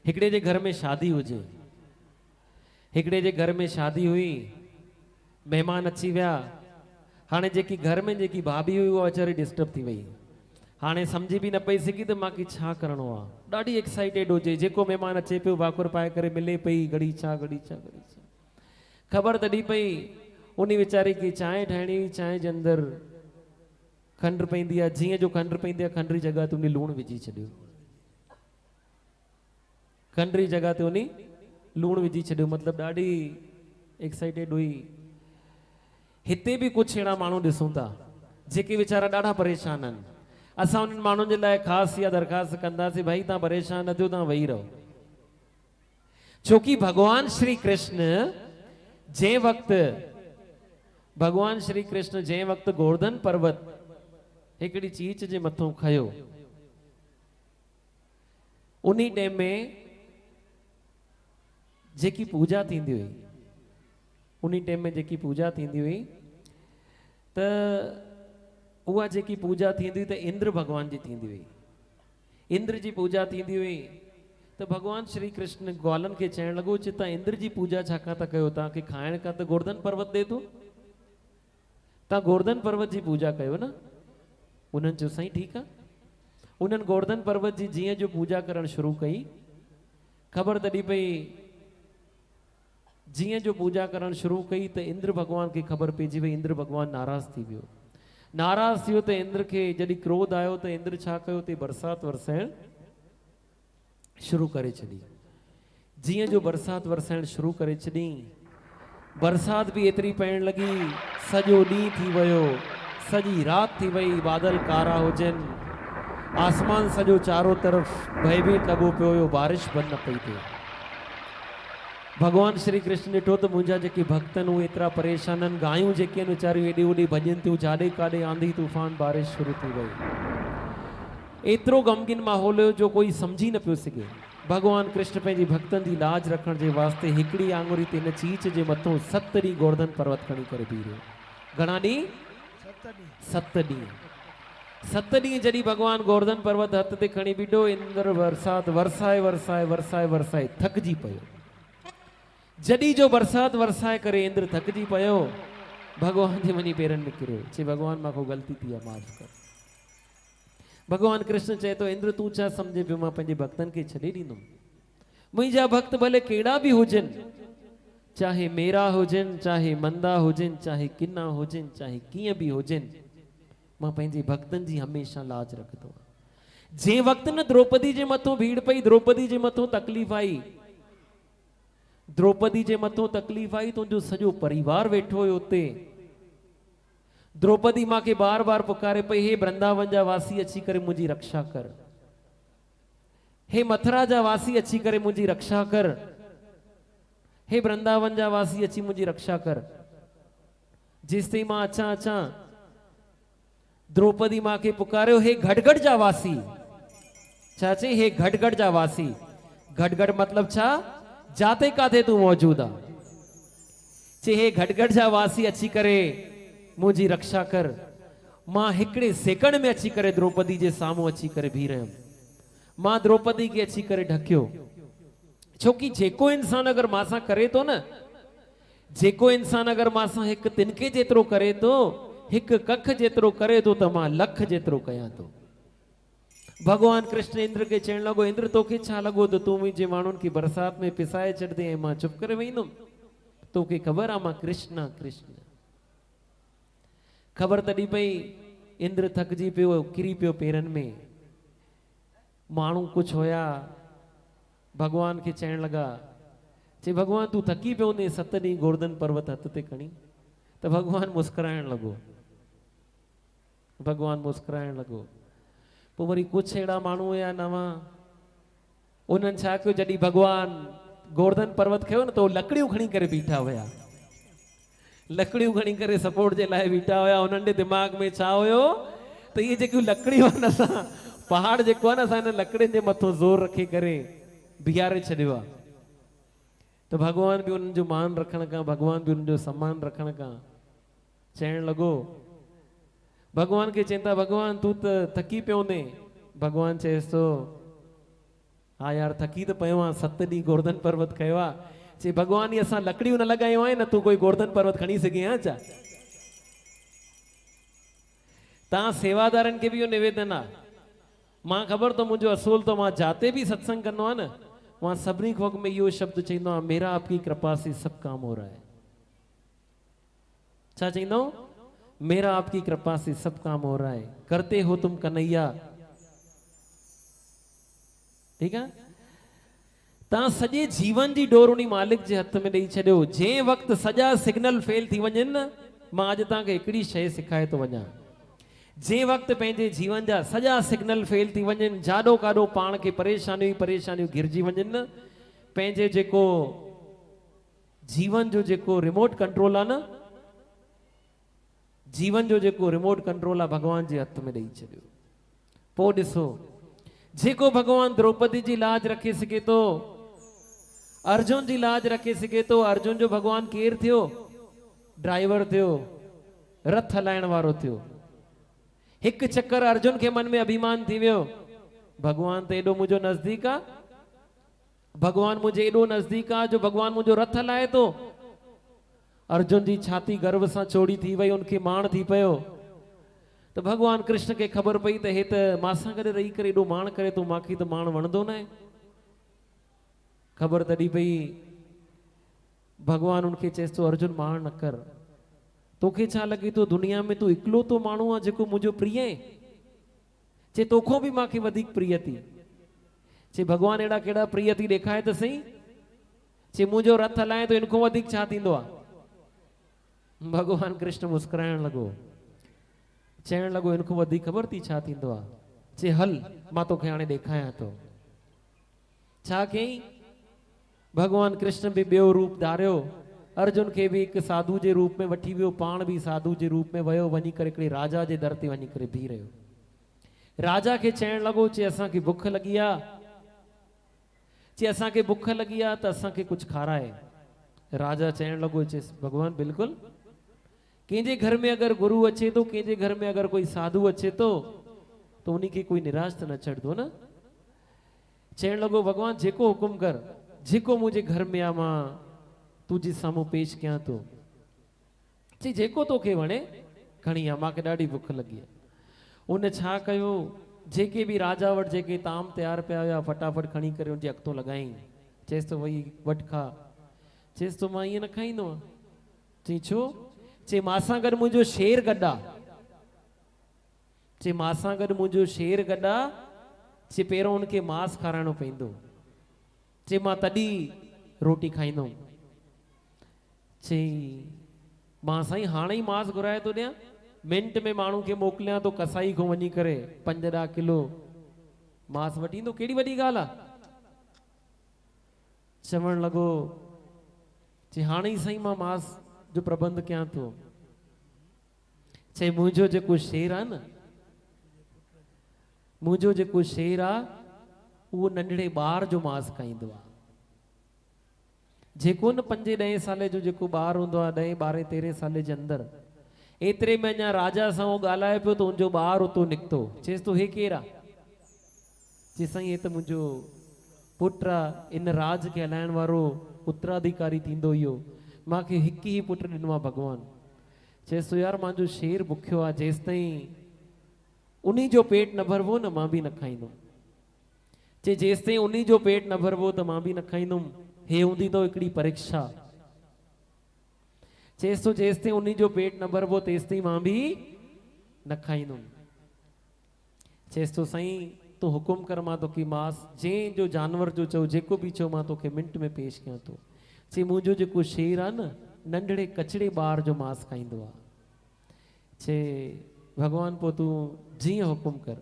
हिकिड़े जे घर में शादी हुजे, हिकिड़े जे घर में शादी हुई, महिमान अची विया, हाणे जेकी घर में जेकी भाभी हुई उहा वीचारी डिस्टर्ब थी वई, हाणे सम्झी बि न पई सघी त मूंखे छा करिणो आहे, ॾाढी एक्साइटेड हुजे, जेको महिमान अचे पियो वाकुर पाए करे मिले पई, घड़ी छा घड़ी छा घड़ी छा, ख़बर तॾहिं पई उन वीचारी खे चांहि ठाहिणी हुई, चांहि जे अंदरि खंडु पवंदी आहे, जीअं जो खंडु पवंदी आहे खंड जी जॻह ते उन लूणु विझी छॾियो, खंड जी जॻह ते उन लूणु विझी छॾियो, मतिलबु ॾाढी एक्साइटेड हुई। हिते बि कुझु अहिड़ा माण्हू ॾिसूं था जेके वीचारा ॾाढा परेशान आहिनि। असां उन्हनि माण्हुनि जे लाइ ख़ासि इहा दरख़्वास्त कंदासीं, भाई तव्हां परेशान न थियो, तव्हां वेही रहो, छोकी भगवान श्री कृष्ण जंहिं वक़्तु भगवान श्री कृष्ण जंहिं वक़्तु गोवर्धन पर्वत हिकिड़ी चीच जे मथां खयो, उन्ही टाइम में जेकी पूजा थींदी हुई, उन्ही टाइम में जेकी पूजा थींदी हुई त उहा जेकी पूजा थींदी हुई त इंद्र भगवान जी थींदी हुई, इंद्र जी पूजा थींदी हुई त भगवान श्री कृष्ण ग्वालनि खे चवणु लॻो, चे तव्हां इंद्र जी पूजा छाकाणि था कयो, तव्हांखे खाइण खां त गोवर्धन पर्वत ॾे थो, तव्हां गोवर्धन पर्वत जी पूजा कयो न। उन्हनि चयो साईं ठीकु आहे, उन्हनि गोवर्धन पर्वत जी जीअं जो पूजा करणु शुरू कई, ख़बर तॾहिं पई जीअं जो पूजा करणु शुरू कई त इंद्र भगवान खे ख़बर पइजी वई, इंद्र भगवान नाराज़ थी वियो, नाराज़ थियो त इंद्र खे जॾहिं क्रोध आयो त इंद्र छा कयो, ते बरसाति वरसाइण शुरू करे छॾी, जीअं जो बरसाति वरसाइण शुरू करे छॾी, बरसाति भी एतिरी पवण लॻी, सॼो ॾींहुं थी वियो, सॼी राति थी वई, बादल कारा हुजनि, आसमान सॼो चारों तरफ़ भयभीत लॻो पियो हुयो, बारिश बंदि न पई थिए। भगवान श्री कृष्ण ॾिठो त मुंहिंजा जेके भक्त आहिनि उहे एतिरा परेशान आहिनि, गायूं जेके आहिनि वीचारियूं हेॾे होॾे भॼनि थियूं, जाॾे काॾे आंधी तूफ़ान बारिश शुरू थी वई, एतिरो ग़मगीन माहौल हुयो जो कोई सम्झी न पियो सघे। भगवान कृष्ण पंहिंजी भक्तनि जी लाज रखण जे वास्ते हिकिड़ी आङुरी ते हिन चीच जे मथां 7 ॾींहं गोवर्धन पर्वत खणी करे बीह रहियो। घणा ॾींहं? 7 ॾींहं। 7 ॾींहं जॾहिं भगवान गोवर्धन पर्वत हथ ते खणी बीठो, इंद्र बरसाति वरसाए वरसाए वरसाए वरसाए थकिजी पियो। जॾहिं जो बरसाति वरसाए करे इंद्र थकिजी पियो, भगवान जे वञी पेरनि में किरियो, चए भगवान मां ग़लती थी आहे, माफ़ कर। भगवान कृष्ण चए तो इंद्र तू छा समझे पियो, मां पंहिंजे भक्तनि खे छॾे ॾींदुमि? मुंहिंजा भक्त भले कहिड़ा बि हुजनि, चाहे मेरा हुजनि, चाहे मंदा हुजनि, चाहे किना हुजनि, चाहे कीअं बि हुजनि, मां पंहिंजे भक्तनि जी हमेशह लाज रखंदो आहियां। जंहिं वक़्तु न द्रौपदी जे मथां भीड़ पई, द्रौपदी जे मथां तकलीफ़ आई, द्रौपदी जे मथां तकलीफ़ आई, तुंहिंजो सॼो परिवार वेठो हुयो उते। द्रौपदी मां खे बार बार पुकारे पई, हे वृंदावन जा वासी अची करे मुंहिंजी रक्षा कर, हे मथुरा जा वासी अची करे मुंहिंजी रक्षा कर, हे वृंदावन जा वासी अची मुंहिंजी रक्षा कर। जेसि ताईं मां अचां द्रौपदी मां खे पुकारियो, हे घटगढ़ जा वासी, छा चई? हे घटगढ़ जा वासी। घटगढ़ मतलब छा? जाते काथे तू मौजूद आ। चे हे घटगढ़ जा वासी अची करे मुंहिंजी रक्षा कर। मां हिकिड़े सेकंड में अची करे द्रौपदी जे साम्हूं अची करे बीह रहियमि। मां द्रौपदी खे अची करे ढकियो, छोकी जेको इंसान अगर मां सां करे तो न, जेको इंसान अगर मां सां हिकु तिनके जेतिरो करे तो, हिकु कख जेतिरो करे तो, त मां लख जेतिरो कयां तो। भगवान कृष्ण इंद्र के चवण लॻो, इंद्र तोखे छा लॻो त तूं मुंहिंजे माण्हुनि खे बरसाति में पिसाए छॾंदे ऐं मां चुप करे वेहींदुमि? तोखे ख़बर आहे मां कृष्ण आहियां, कृष्ण। ख़बर तॾहिं पई, इंद्र थकिजी पियो, किरी पियो पेरनि में। माण्हू कुझु हुया, भगवान खे चवण लॻा, चई भगवान तूं थकी पियो हूंदे 7 ॾींहं गोवर्धन पर्वत हथ ते खणी। त भगवान मुस्कुराइण लॻो, भगवान मुस्कुराइण लॻो। पोइ वरी कुझु अहिड़ा माण्हू हुया नवां, उन्हनि छा कयो, जॾहिं भगवान गोवर्धन पर्वत खयो न त लकड़ियूं खणी करे बीठा हुया, लकड़ियूं खणी करे सपोर्ट जे लाइ बीठा हुया। उन्हनि जे दिमाग़ में छा हुयो त इहे जेकियूं लकड़ियूं आहिनि, असां पहाड़ जेको आहे न, असां हिन लकड़ियुनि जे मथां ज़ोर रखी करे बीहारे छॾियो आहे। त तो भगवान भी उन जो मान रखण का, भगवान भी उन जो सम्मान रखण का चवण लगो। भगवान के चिंता, भगवान तू तो थकी पियो ने। भगवान चेस तो हा यार थकी तो पयो आहे, 7 ॾींहं गोवर्धन पर्वत कयो आहे। चे भगवान, असां लकड़ियूं न लॻायूं आहिनि न, तू कोई गोवर्धन पर्वत खणी सघे हा छा? तव्हां सेवादारनि खे बि इहो निवेदन आहे। मां ख़बर तो मुझे असूल तो मां जाते भी सत्संग करनो है ना, वहां सभी खोक में यो शब्द चाहिए, मेरा आपकी कृपा से सब काम हो रहा है। क्या चाहिए? मेरा आपकी कृपा से सब काम हो रहा है, करते हो तुम कन्हैया। ठीक है? ता सजे जीवन जी डोर उनी मालिक जे हथ में ॾेई छॾियो। जे वक्त सजा सिग्नल फेल थी वञनि न, मां अॼु तव्हांखे हिकिड़ी शइ सिखाए थो वञा। जे वक्त पंहिंजे जीवन जा सॼा सिग्नल फेल थी वञनि, जाॾो काॾो पाण खे परेशानियूं घिरजी वञनि न, पंहिंजे जेको जीवन जो जेको रिमोट कंट्रोल आहे न, जीवन जो जेको रिमोट कंट्रोल आहे भगवान जे हथ में ॾेई छॾियो। पोइ ॾिसो, जेको भगवान द्रौपदी जी लाज रखे सघे थो, अर्जुन जी लाज रखे सघे थो। अर्जुन जो भगवान केरु थियो? ड्राइवर थियो, रथ हलाइण वारो थियो। एक चक्कर अर्जुन के मन में अभिमान थी वियो, भगवान तो एडो मुझो नजदीक आ, भगवान मुझे एडो नजदीक आ जो भगवान मुझो रथ हलाए तो। अर्जुन जी छाती गर्व सां चौड़ी थी वई, उनके माण थी पयो। तो भगवान कृष्ण के खबर पई तो हे तो मासां गॾु रही करे एडो माण करे तो, मांखे तो माण वणंदो न आहे। खबर तॾी पई, भगवान उनके चेस तो अर्जुन माण न कर। तोखे छा लगे तो दुनिया में तू इकलो तो माण्हू आहे जेको मुझो प्रिय है? चे तोखों भी मांखे वधीक प्रिय थी। चे भगवान एड़ा केड़ा प्रिय थी ॾेखारे त सही। चे मुझो रथ हलाए तो इनखों वधीक छा थींदो आहे? भगवान कृष्ण मुस्कुराइण लॻो, चवण लॻो इनखों वधीक ख़बर थी छा थींदो आहे? चे हल मां तोखे हाणे ॾेखारियां थो। छा कयईं? भगवान कृष्ण भी ॿियो रूप धारियो, अर्जुन के भी एक साधु जे रूप में वठी वियो, पाण भी साधु जे रूप में वयो, वञी करे हिकिड़े राजा जे दर ते वञी करे बीह रहियो। राजा के चवण लॻो, चे असांखे बुख लगी आ, चे असांखे बुख लगी आ त असांखे कुछ खाराए। राजा चवण लॻो, चे भगवान बिल्कुल, कंहिंजे घर में अगर गुरु अचे तो, कंहिंजे घर में अगर कोई साधु अचे तो उन्हीं के कोई निराश त न छॾंदो न। चवण लॻो, भगवान जेको हुकुम कर, जेको मुझे घर में आ मां तुझे साम्हूं पेश कयां थो। चई जेको तोखे वणे खणी आ, मांखे ॾाढी बुख लगी आहे। उन छा कयो, जेके भी राजा वटि जेके ताम तैयार पिया हुया फटाफट खणी करे उनजे अॻितो लॻाई। चएसि तो वही वटि खा। चएसि तो मां ईअं न खाईंदो आहियां। चई छो? चे मासां गॾु मुंहिंजो शेर गॾु आहे। चे मासां गॾु मुंहिंजो शेर गॾु आहे। चे पहिरों उनखे मांस खाराइणो पवंदो। चे मां तॾहिं रोटी खाईंदुमि। चई मां साईं हाणे ई मांस घुराए थो ॾियां, मिंट में माण्हू खे मोकिलियां तो कसाई को वञी करे 5-10 किलो मांस वठी ईंदो, कहिड़ी वॾी ॻाल्हि आहे? चवण लॻो, चई हाणे ई साईं मां मांस जो प्रबंध कयां थो। चई मुंहिंजो जेको शेर आहे न, मुंहिंजो जेको शेर आहे उहो नंढड़े ॿार जो मांस खाईंदो आहे। जेको न 5-10 साले जो जेको ॿार हूंदो आहे, 10-12-13 साले जे अंदरि, एतिरे में अञा राजा सां उहो ॻाल्हाए पियो त उनजो ॿार उतो निकितो। चएसि तो हे केरु आहे? चई साईं हे त मुंहिंजो पुटु आहे, इन राज खे हलाइण वारो उत्तराधिकारी थींदो इहो, मांखे हिकु ई पुटु ॾिनो आहे भगवान। चएसि तो यार मुंहिंजो शेर बुखियो आहे, जेसि ताईं उन्हीं जो पेट न भरबो न मां बि न खाईंदुमि। चई जेसि ताईं उन्हीं जो पेट न भरबो त मां बि न खाईंदुमि। हे हूंदी तो हिकिड़ी परीक्षा। चएसि तो जेसि ताईं उन्हीं जो पेट न भरबो तेसि ताईं मां बि न खाईंदुमि। चएसि तो साईं तूं हुकुम कर, मां तोखे मांस जंहिं जो जानवर जो चओ, जेको बि चओ मां तोखे मिंट में पेश कयां थो। चई मुंहिंजो जेको शेर आहे न, नंढड़े कचड़े ॿार जो मांस खाईंदो आहे। चए भगवान पोइ तूं जीअं हुकुम कर।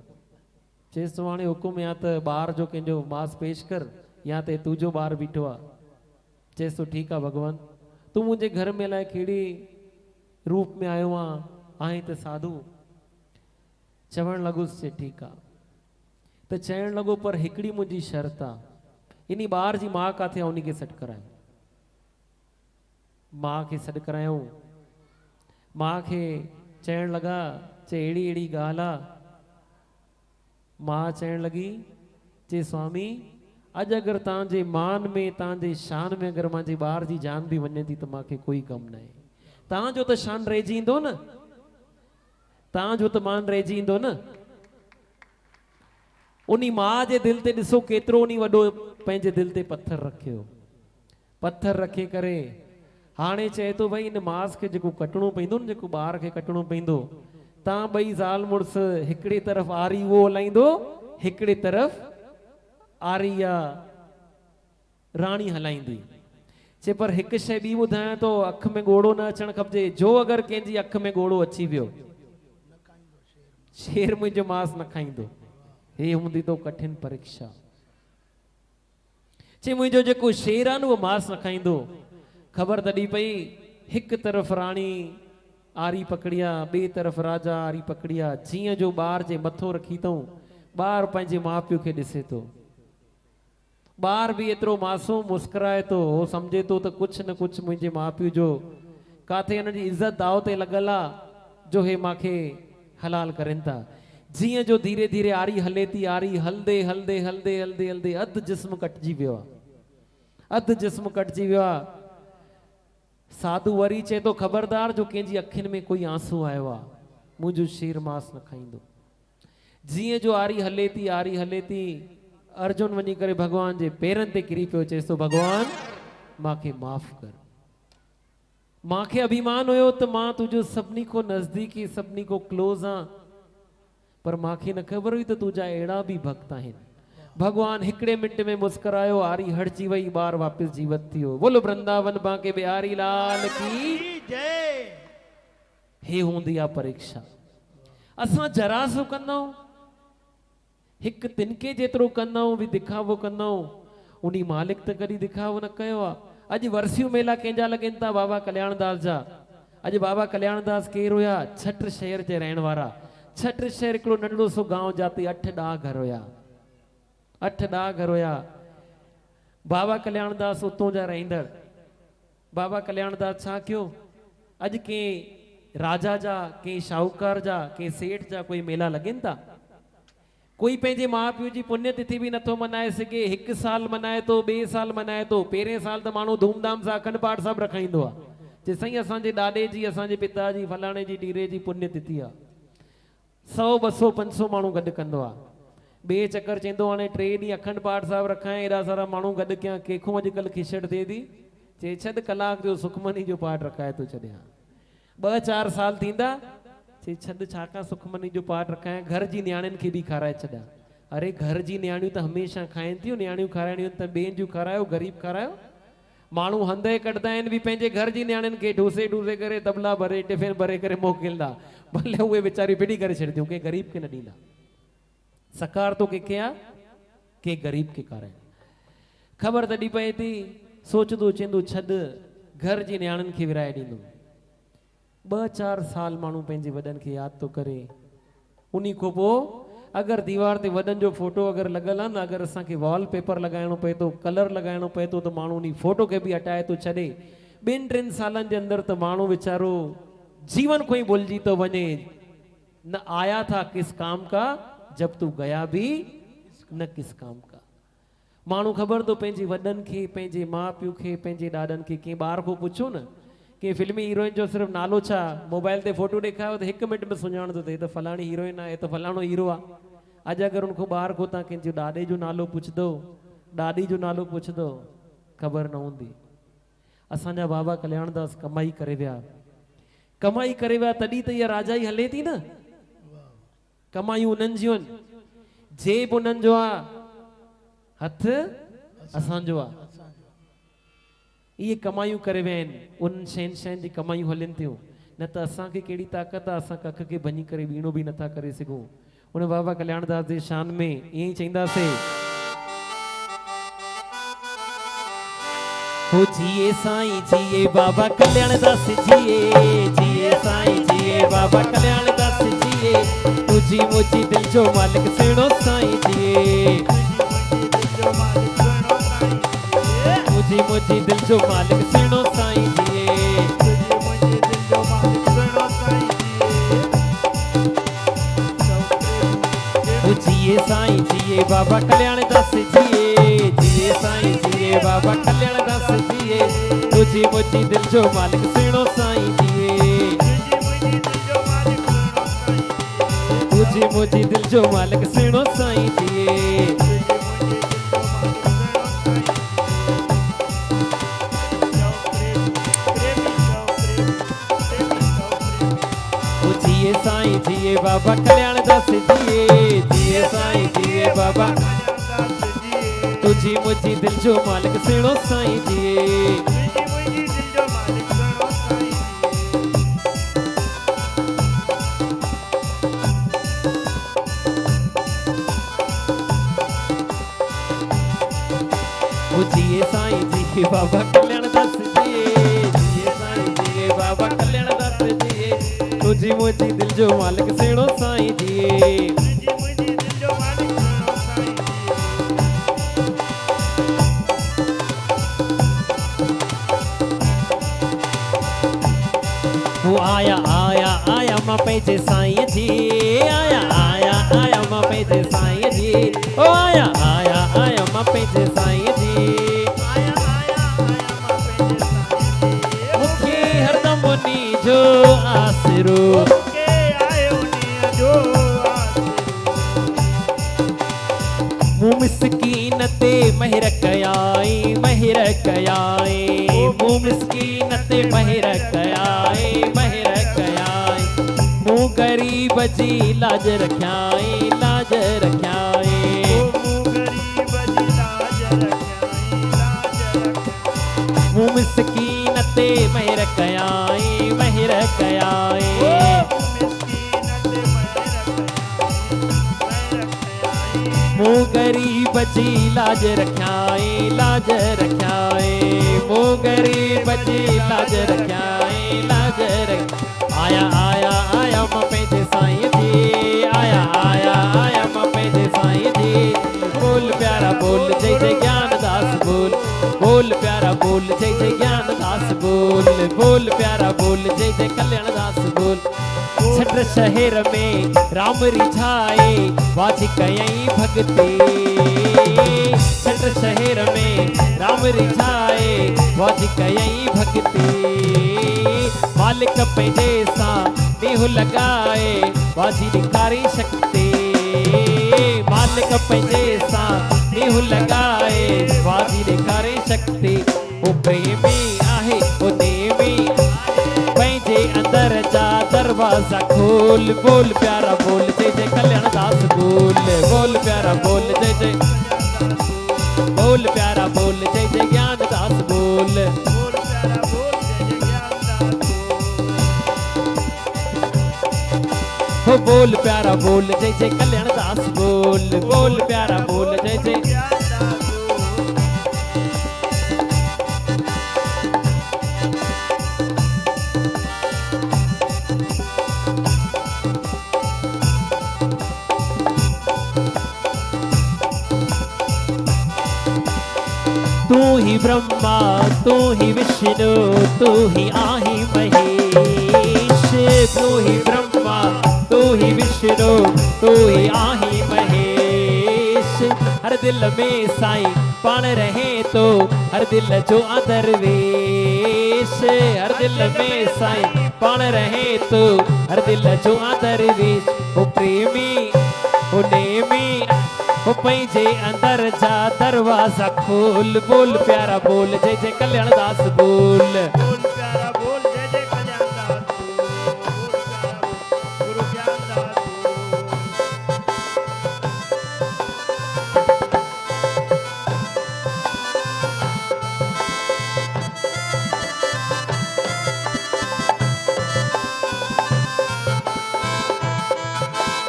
चएसि तो हाणे हुकुम या त ॿार जो कंहिंजो मांस पेश कर, या त तुंहिंजो ॿार बीठो आहे। चएसि तो ठीकु आहे भगवान, तूं मुंहिंजे घर में अलाए कहिड़ी रूप में आयो आहे त साधु। चवण लॻुसि चए ठीकु आहे। त चवण लॻो पर हिकिड़ी मुंहिंजी शर्त आहे, इन ॿार जी माउ किथे आहे उनखे सॾु कराए। मां खे सॾु करायूं। मां खे चवण लॻा चे अहिड़ी अहिड़ी ॻाल्हि आहे। मां चवण लॻी चे स्वामी अॼु अगरि तव्हांजे मान में तव्हांजे शान में अगरि मुंहिंजे ॿार जी जान बि वञे थी त मूंखे कोई कमु न आहे। तव्हांजो त शान रहिजी ईंदो न, तव्हांजो त मान रहिजी ईंदो न। उन मां जे दिलि ते ॾिसो केतिरो उन वॾो पंहिंजे दिलि ते पत्थर रखियो। पत्थर रखे करे हाणे चए थो भई इन मांस खे जेको कटणो पवंदो न, जेको ॿार खे कटणो पवंदो, तव्हां ॿई ज़ाल मुड़ुस हिकिड़े तरफ़ आरी उहो हलाईंदो, हिकिड़े तरफ़ आरी या राणी हलाईंदी। चे पर हिकु शइ ॿी ॿुधायां थो, अख में ॻोड़ो न अचणु खपजे। जो अगरि कंहिंजी अख में ॻोड़ो अची वियो, शेर मुंहिंजो मांस न खाईंदो। हे हूंदी तो कठिन परीक्षा। चे मुंहिंजो जेको शेर आहे न उहो मांस न खाईंदो। ख़बर तॾहिं पई, हिकु तरफ़ राणी आरी पकड़िया, ॿिए तरफ़ राजा आरी पकड़िया। जीअं जो ॿार जे मथो रखी अथऊं, ॿार पंहिंजे माउ पीउ खे ॾिसे थो। ॿार बि एतिरो मासूम मुस्कुराए थो, हो सम्झे थो त कुझु न कुझु मुंहिंजे माउ पीउ जो काथे हिन जी इज़त दाव ते लॻल आहे जो हे मूंखे हलाल करनि था। जीअं जो धीरे धीरे आरी हले थी, आरी हलदे हलदे हलदे हलदे हलदे अधु जिस्म कटिजी वियो आहे, अधु जिस्म कटिजी वियो आहे। साधू वरी चए थो, ख़बरदार जो कंहिंजी अखियुनि में कोई आंसू आयो आहे, मुंहिंजो शेर मांस न खाईंदो। जीअं जो आरी हले थी, आरी हले थी, अर्जुन वञी करे भगवान जे पेरनि ते किरी पियो, चएसि थो भगवान मूंखे माफ़ कर। मूंखे अभिमान हुयो त मां तुंहिंजो सभिनी खां नज़दीकी, सभिनी खां क्लोज़ आं, पर मूंखे न ख़बर हुई त तुंहिंजा अहिड़ा बि भक्त आहिनि। भगवान हिकिड़े मिंट में मुस्कुरायो, आरी हटजी वई, ॿार वापसि जीवत थियो। बोलो वृंदावन बांके बिहारी लाल की जय। हे हूंदी आहे परीक्षा। असां जरा सो कंदाऊं, हिकु तिनके जेतिरो कंदाऊं बि दिखावो कंदाऊं, उन मालिक त कॾहिं दिखावो न कयो आहे। अॼु वरसियूं मेला कंहिंजा लॻनि था, बाबा कल्याणदास जा। अॼु बाबा कल्याणदास केरु हुया? छत्र शहर जे रहण वारा। छत्र शहर हिकिड़ो नंढड़ो सो गांव, जाते 8-10 घर हुया, 8-10 घर हुया। बाबा कल्याणदास उतों जा रहंदड़। बाबा कल्याणदास छा कयो, अॼु कंहिं राजा जा, कंहिं शाहूकार जा, कंहिं सेठ जा कोई मेला लॻनि था, कोई पंहिंजे माउ पीउ जी पुण्य तिथि बि नथो मनाए सघे। हिकु साल मनाए थो, ॿिए साल मनाए थो, पहिरें साल त माण्हू धूमधाम सां अखंड पाठ सभु रखाईंदो आहे, जे साईं असांजे ॾाॾे जी, असांजे पिता जी, फलाणे जी, ॾीरे जी पुण्य तिथि आहे। 100, 200, 500 माण्हू गॾु कंदो आहे। ॿिए चकर चवंदो हाणे 3 ॾींहं अखंड पाठ साहिबु रखां, एॾा सारा माण्हू गॾु कयां, कंहिंखो अॼुकल्ह खिचड़ थिए थी, चे छॾ कलाक जो सुखमनी जो पाठ रखाए थो छॾियां। 2-4 साल थींदा, चे छॾ छाकाणि सुखमनी जो पाठ रखाए, घर जी न्याणियुनि खे बि खाराए छॾियां। अरे घर जी न्याणियूं त हमेशह खाइनि थियूं, न्याणियूं खाराइणियूं त ॿियनि जूं खारायो, ग़रीब खारायो। माण्हू हंधि कढंदा आहिनि बि पंहिंजे घर जी न्याणियुनि खे ढूसे ढूसे करे, तबला भरे, टिफिन भरे करे मोकिलींदा, भले उहे वीचारियूं फिटी करे छॾंदियूं, कंहिं ग़रीब खे न ॾींदा। सकार तो कंहिंखे आहे, के ग़रीब खे खाराइनि। ख़बर तॾहिं पए थी, सोचंदो चवंदो छॾ, घर जी न्याणियुनि खे विराए ॾींदो। 2-4 साल माण्हू पंहिंजे वॾनि खे यादि थो करे। उन खां पोइ अगरि दीवार ते वॾनि जो फोटो अगरि लॻल आहे न, अगरि असांखे वॉलपेपर लॻाइणो पए थो, कलर लॻाइणो पए थो, त माण्हू उन फोटो खे बि हटाए थो छॾे। 2-3 सालनि जे अंदरि त माण्हू वीचारो जीवन को ही भुलिजी तो वने। न आया था किस काम का, जब तू गया भी न किस काम का। मानू खबर तो पंहिंजे वॾनि खे, पंहिंजे माउ पीउ खे, पंहिंजे ॾाॾनि खे, कंहिं ॿार को पुछो न कि फिल्मी हीरोइन जो सिर्फ नालो छा, मोबाइल ते फोटो ॾेखारियो त 1 मिनट में सुञाण थो थिए त फलाणी हीरोइन आहे, त फलाणो हीरो आहे। अॼु अगरि उनको ॿार को तव्हां कंहिंजो ॾाॾे जो नालो पुछंदो, ॾाॾी जो नालो पुछंदो, ख़बर न हूंदी। असांजा बाबा कल्याणदास कमाई करे विया, कमाई करे विया, तॾहिं त इहा राजाई हले थी न। कमायूं उन्हनि जूं आहिनि, जेब उन्हनि जो आहे, हथ असांजो आहे। इहे कमायूं करे विया आहिनि, उन शयुनि जी कमायूं हलनि थियूं। न त असांखे कहिड़ी ताक़त आहे, असां कख खे भञी करे वीणो बि नथा करे सघूं। उन बाबा कल्याणदास जे शान में ईअं ई चईंदासीं, हो जिए साईं जिए बाबा कल्याणदास जिए, जिए साईं जिए बाबा कल्याणदास जिए, तुझी मुझी दिल जो मालिक सुनो साईं जिए, तुझी मुझी दिल जो मालिक सुनो साईं जिए। जिए बाबा कल्याण दास जिए जिए साईं जिए बाबा कल्याण दास जिए तुझी मुझी दिल जो मालिक सुनो साईं जिए तुझी मुझी दिल जो मालिक सुनो साईं जिए जिए साईं जिए बाबा कल्याण दास जिए जिए साईं जिए बाबा तुझी मुझी दिल जो मालिक सुनो साईं जिए जिए साईं जिए बाबा कल्याण दास जिए जिए साईं जिए बाबा कल्याण दास जिए तुझी मुझी दिल जो मालिक सुनो साईं जिए वो आया आया आया मां पंहिंजे साईं जी आया आया आया मां पंहिंजे साईं जी ओ आया आया आया मां पंहिंजे साईं जी मूंखे हरदम उनी जो आसरो मूं मिसकीन ते महिर कयाई महिर कयाई मूं मिसकीन ते महिर कयाई महिर कयाई मूं गरीब जी लाज रखियाई लाज रखियाई मूं मिसकीन ते महिर कयाई महिर कयाई मूं गरीब जी लाज रखियाई लाज रखियाई मूं गरीब जी लाज रखियाई लाज रख आया आया आया मां पंहिंजे साईं जी आया आया आया मां पंहिंजे साईं जी बोल प्यारा बोल जय जय ज्ञान दास बोल बोल प्यारा बोल जय जय ज्ञान दास बोल बोल प्यारा बोल जय जय कल्याण दास बोल छठ शहर में राम रिझाए वाज कयई भगते छठ शहर में राम रिझाए वाज कयई भगते मालिक पंहिंजे सां देह लॻाए वाजी ॾेखारी शक्ति मालिक पंहिंजे सां देह लॻाए वाजी ॾेखारे शक्ति ओ प्रेमी आहे ओ नेमी पंहिंजे अंदर जा दरवाजा खोल बोल प्यारा बोल जय जय कल्याण दास बोल बोल प्यारा बोल जय जय बोल प्यारा बोल जय जय ज्ञान दास बोल हो बोल प्यारा बोल जय जय कल्याण दास बोल बोल प्यारा बोल जय जय तू ही ब्रह्मा तू ही विष्णु तू ही आही महेश तू ही ब्रह्मा तू ही विष्णु तू ही आही महेश हर दिल में साईं पाण रहे तो हर दिल जो दरवेश हर दिल में साईं पाण रहे तो हर दिल जो दरवेश ओ प्रेमी ओ नेमी ओ पंहिंजे अंदर जा दरवाजा खोल बोल प्यारा बोल जय जय कल्याण दास बोल बोल प्यारा बोल जय जय कल्याण दास बोल प्यारा बोल गुरु ज्ञान दास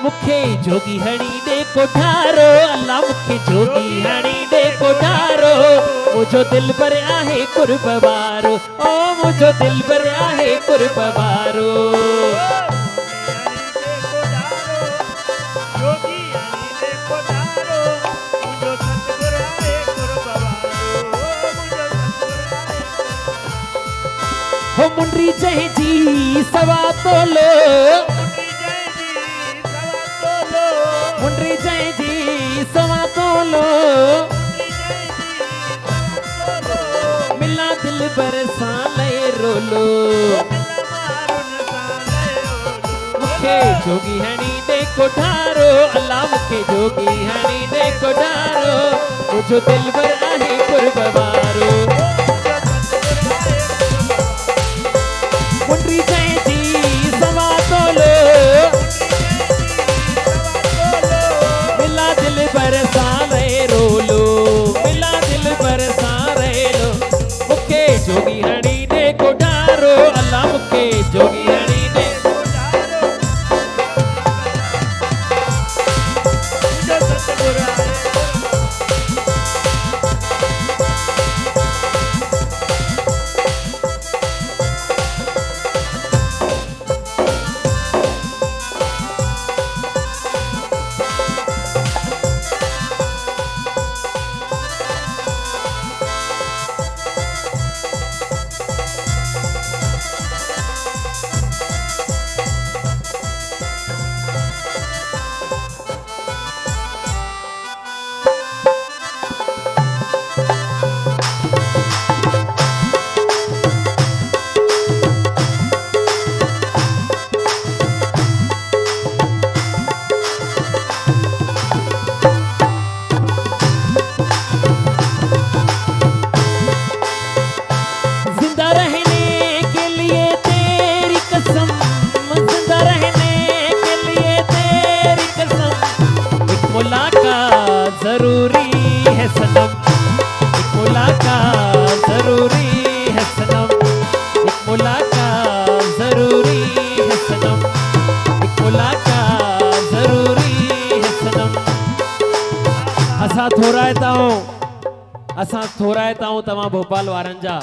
मुखे जोगी हणी दे कोठारो अल्लाह मुखे जोगी हणी दे कोठारो मुझो दिल पर आहे कुर्बारो ओ मुझो दिल पर आहे कुर्बारो हो मुंडरी जय जी सवा तोलो मुंडरी जय जी सवा तोलो मिला दिल बरसा ले रोलो मुखे जोगी हणी दे कोठारो अल्लाह मुखे जोगी हणी दे कोठारो मुझो दिल भर आहे कुर्बारो मुंडी जी सवा तोलो मिला दिल बरसा ले रोलो मिला दिल बरसा रे लो मुखे जोगी हणी दे कोठारो अल्लाह मुखे जोगी हणी दे जरूरी है सनम एक मुलाकात जरूरी है सनम एक मुलाकात जरूरी है सनम एक मुलाकात जरूरी है सनम असां थोराइता हूं तव्हां भोपाल वारनि जा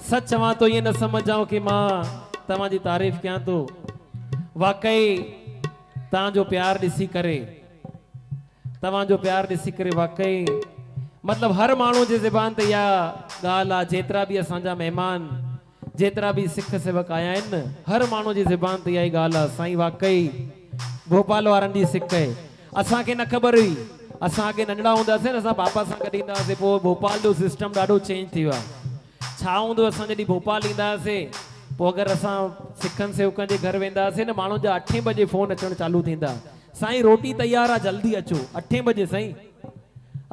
सच चवां तो ये न समझाऊं कि मां तव्हां जी तारीफ़ कयां तो वाकई तव्हां जो प्यार ॾिसी करे तव्हांजो प्यार ॾिसी करे वाकई मतलब हर माण्हू जे ज़बान ते इहा ॻाल्हि आहे जेतिरा बि असांजा महिमान जेतिरा बि सिख सेवक आया आहिनि न हर माण्हू जी ज़बान ते इहा ई ॻाल्हि आहे साईं वाकई भोपाल वारनि जी सिक आहे असांखे न ख़बर हुई असांखे नंढड़ा हूंदासीं न असां पापा सां गॾु ईंदा हुआसीं पोइ भोपाल जो सिस्टम ॾाढो चेंज थी वियो आहे छा हूंदो असां जॾहिं भोपाल ईंदा हुआसीं पोइ अगरि असां सिखनि सेवकनि जे घर वेंदा हुआसीं न माण्हुनि जा 8 बजे फ़ोन अचणु चालू थींदा साईं रोटी तैयार आहे जल्दी अचो 8 बजे साईं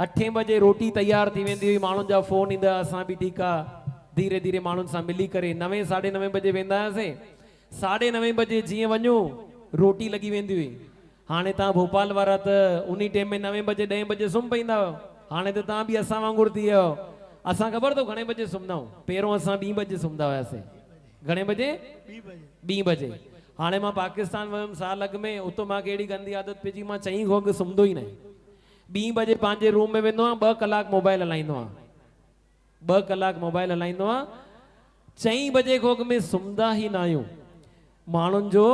8 बजे रोटी तैयार थी वेंदी हुई माण्हुनि जा फ़ोन ईंदा असां बि ठीकु आहे धीरे धीरे माण्हुनि सां मिली करे 9 साढे 9 बजे वेंदा हुआसीं 9:30 बजे जीअं वञो रोटी लॻी वेंदी हुई हाणे तव्हां भोपाल वारा त उन टाइम में 9 बजे 10 बजे सुम्ही पईंदा आहियो हाणे त तव्हां बि असां वांगुरु थी वियो असां ख़बर अथव घणे बजे सुम्हंदा आहियूं पहिरियों असां 2 बजे सुम्हंदा हुआसीं घणे बजे 2 बजे हाणे मां पाकिस्तान वियुमि साल अॻु में उतो मां कहिड़ी गंदी आदत पइजी मां 4 खां अॻु सुम्हंदो ई न 2 बजे पंहिंजे रूम में वेंदो आहियां 2 कलाक मोबाइल हलाईंदो आहियां 2 कलाक मोबाइल हलाईंदो आहियां 4 बजे खां अॻु में सुम्हंदा ई न आहियूं माण्हुनि जो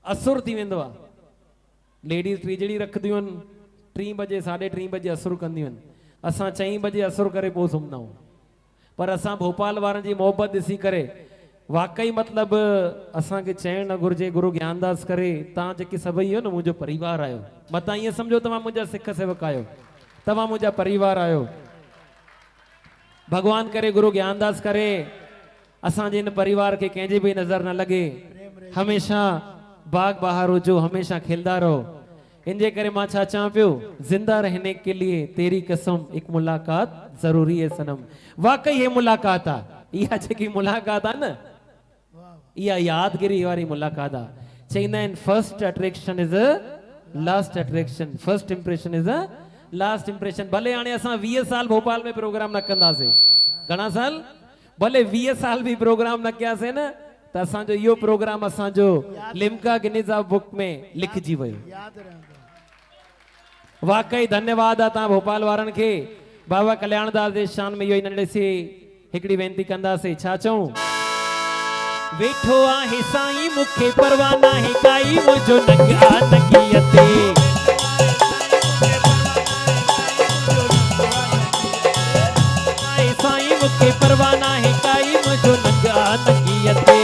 असुर थी वेंदो आहे लेडीज़ टीजड़ी रखंदियूं आहिनि 3 बजे 3:30 बजे असुर कंदियूं आहिनि असां 4 बजे असुर करे पोइ सुम्हंदा आहियूं पर असां भोपाल वारनि जी मोहबत ॾिसी करे वाकई मतलब असांखे चइणु न घुरिजे गुरु ज्ञानदास करे तव्हां जेके सभई आहियो न मुंहिंजो परिवार आहियो मतां ईअं सम्झो तव्हां मुंहिंजा सिख सेवक आहियो तव्हां मुंहिंजा परिवार आहियो भगवान करे गुरु ज्ञानदास करे असांजे इन परिवार के कंहिंजे बि नज़र न लगे हमेशा बाग बहार हुजो हमेशा खिलदा रहो इनजे करे मां छा चवां पियो जिंदा रहने के लिए तेरी कसम एक मुलाकात जरूरी है सनम वाकई ये मुलाकात आ इहा जेकी मुलाकात आ न इहा यादगिरी वारी मुलाकात आ चईंदा आहिनि first attraction is a last attraction first impression is a last impression भले हाणे असां 20 साल भोपाल में प्रोग्राम न कंदासीं घणा साल भले 20 साल भी प्रोग्राम न कयासीं न त असांजो इहो प्रोग्राम असांजो लिम्का गिनीज ऑफ बुक में लिखजी वियो वाकई धन्यवाद आहे तव्हां भोपाल वारनि खे बाबा कल्याणदास जे शान में इहो ई नंढे सी हिकिड़ी वेनती कंदासीं छा चऊं वेठो आहे साईं मूंखे परवाह नाहे काई मुंहिंजो नंगा नंगीअते साईं मूंखे परवाह नाहे काई मुंहिंजो नंगा नंगीअते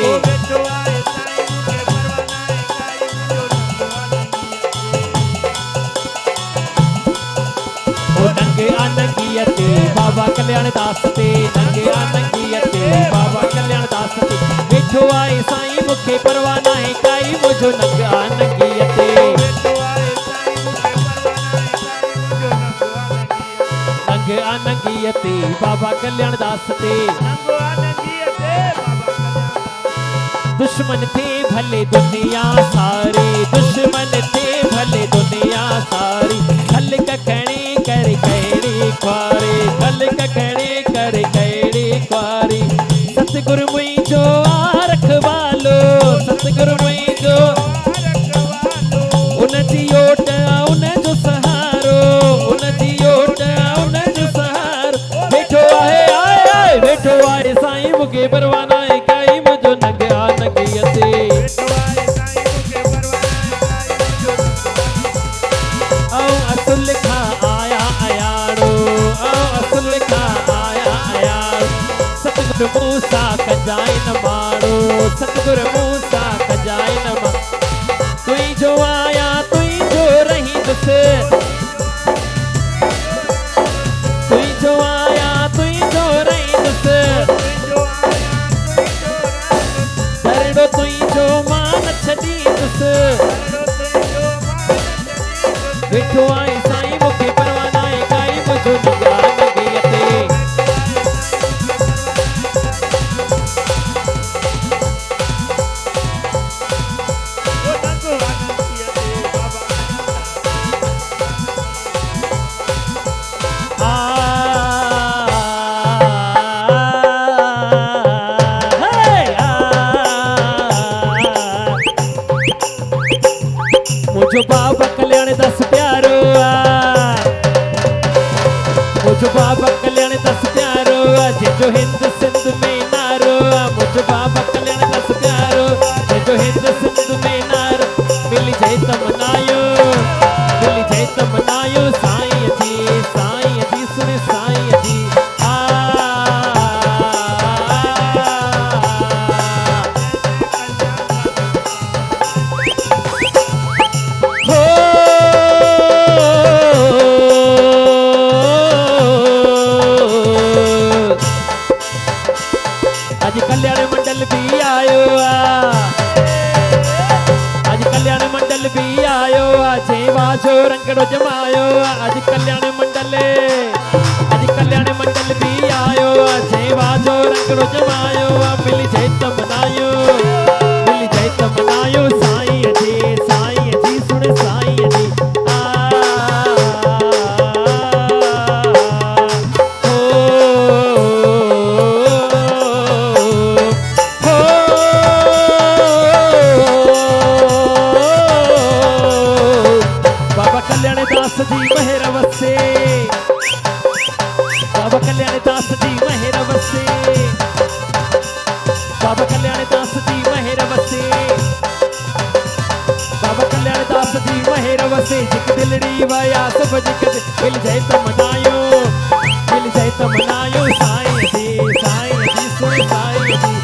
दास ते नंगिया नंगियते बाबा कल्याण दास ते वेठो आए साईं मुखे परवाह नाहे काई मुझो नंगिया नंगियते नंगिया नंगियते बाबा कल्याण दास ते दुश्मन थे भले दुनिया सारी दुश्मन थे भले दुनिया सारी खल कखणे कर कैड़ी क्वारी खल कखणे कर कैड़ी क्वारी सतगुरु मुई जो रखवालो सतगुरु मुई जो उन जी ओट उन जो सहारो उन जी ओट उन जो सहारो वेठो आहे आए आए वेठो आहे साईं मुखे परवाना है काई मुझो नंगिया नंगियते औ असुल खा आया अयाड़ो औ असुल खा आया अयाड़ो सतगुरु मूसा कजाए न मारो सतगुरु मूसा कजाए न मारो तुई जो आया तुई जो रही दुस तुई जो आया तुई जो रही दुस दरड़ो तुई जो मान छड़ी दुस वेठो आए साईं मुखे परवाह नाहे काई मुझो नंगिया नंगियते मुझो बाबा कल्याण दस प्यारो मुझो बाबा कल्याण दस प्यारो जो हिंद सिंध में नारो मुझो बाबा कल्याण दस प्यारो जो हिंद सिंध में नारो मिल जाए त मनायो मिल जाए त मनायो साईं जी सुन साईं जी आज कल्याण मंडल भी आयो आज कल्याण मंडल भी आयो जेवा जो रंगड़ो जमायो आज कल्याण मंडल भी आयो जेवा जो रंगड़ो जमायो मिल जाए त मनायो मिल जाए त मनायो साईं जी सुन साईं जी दास जी मेहर वसे बाबा कल्याण दास जी मेहर वसे बाबा कल्याण दास जी मेहर वसे बाबा कल्याण दास जी मेहर वसे जिक दिलड़ी वया सब जिक मिल जाए त मनायो साईं जी सुन साईं जी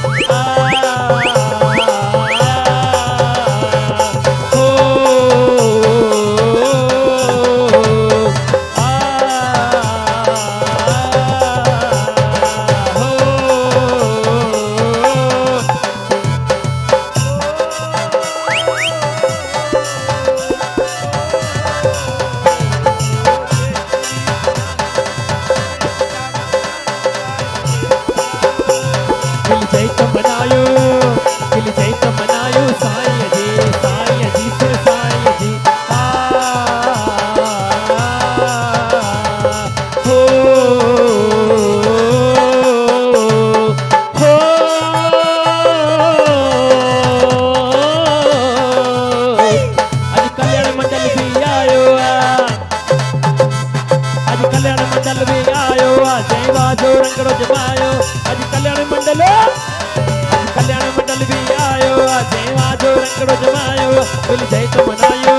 रंगड़ो जमायो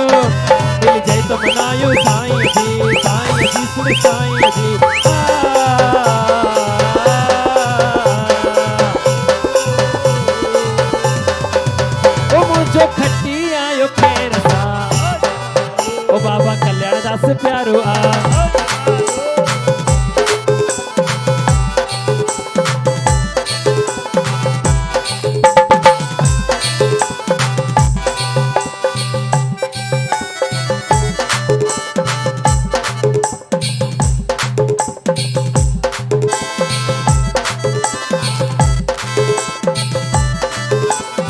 मिल जाए तो मनायो साईं जी सुन साईं जी ओ मुझो खट्टी आयो खैर सा ओ बाबा कल्याण दास प्यारो आ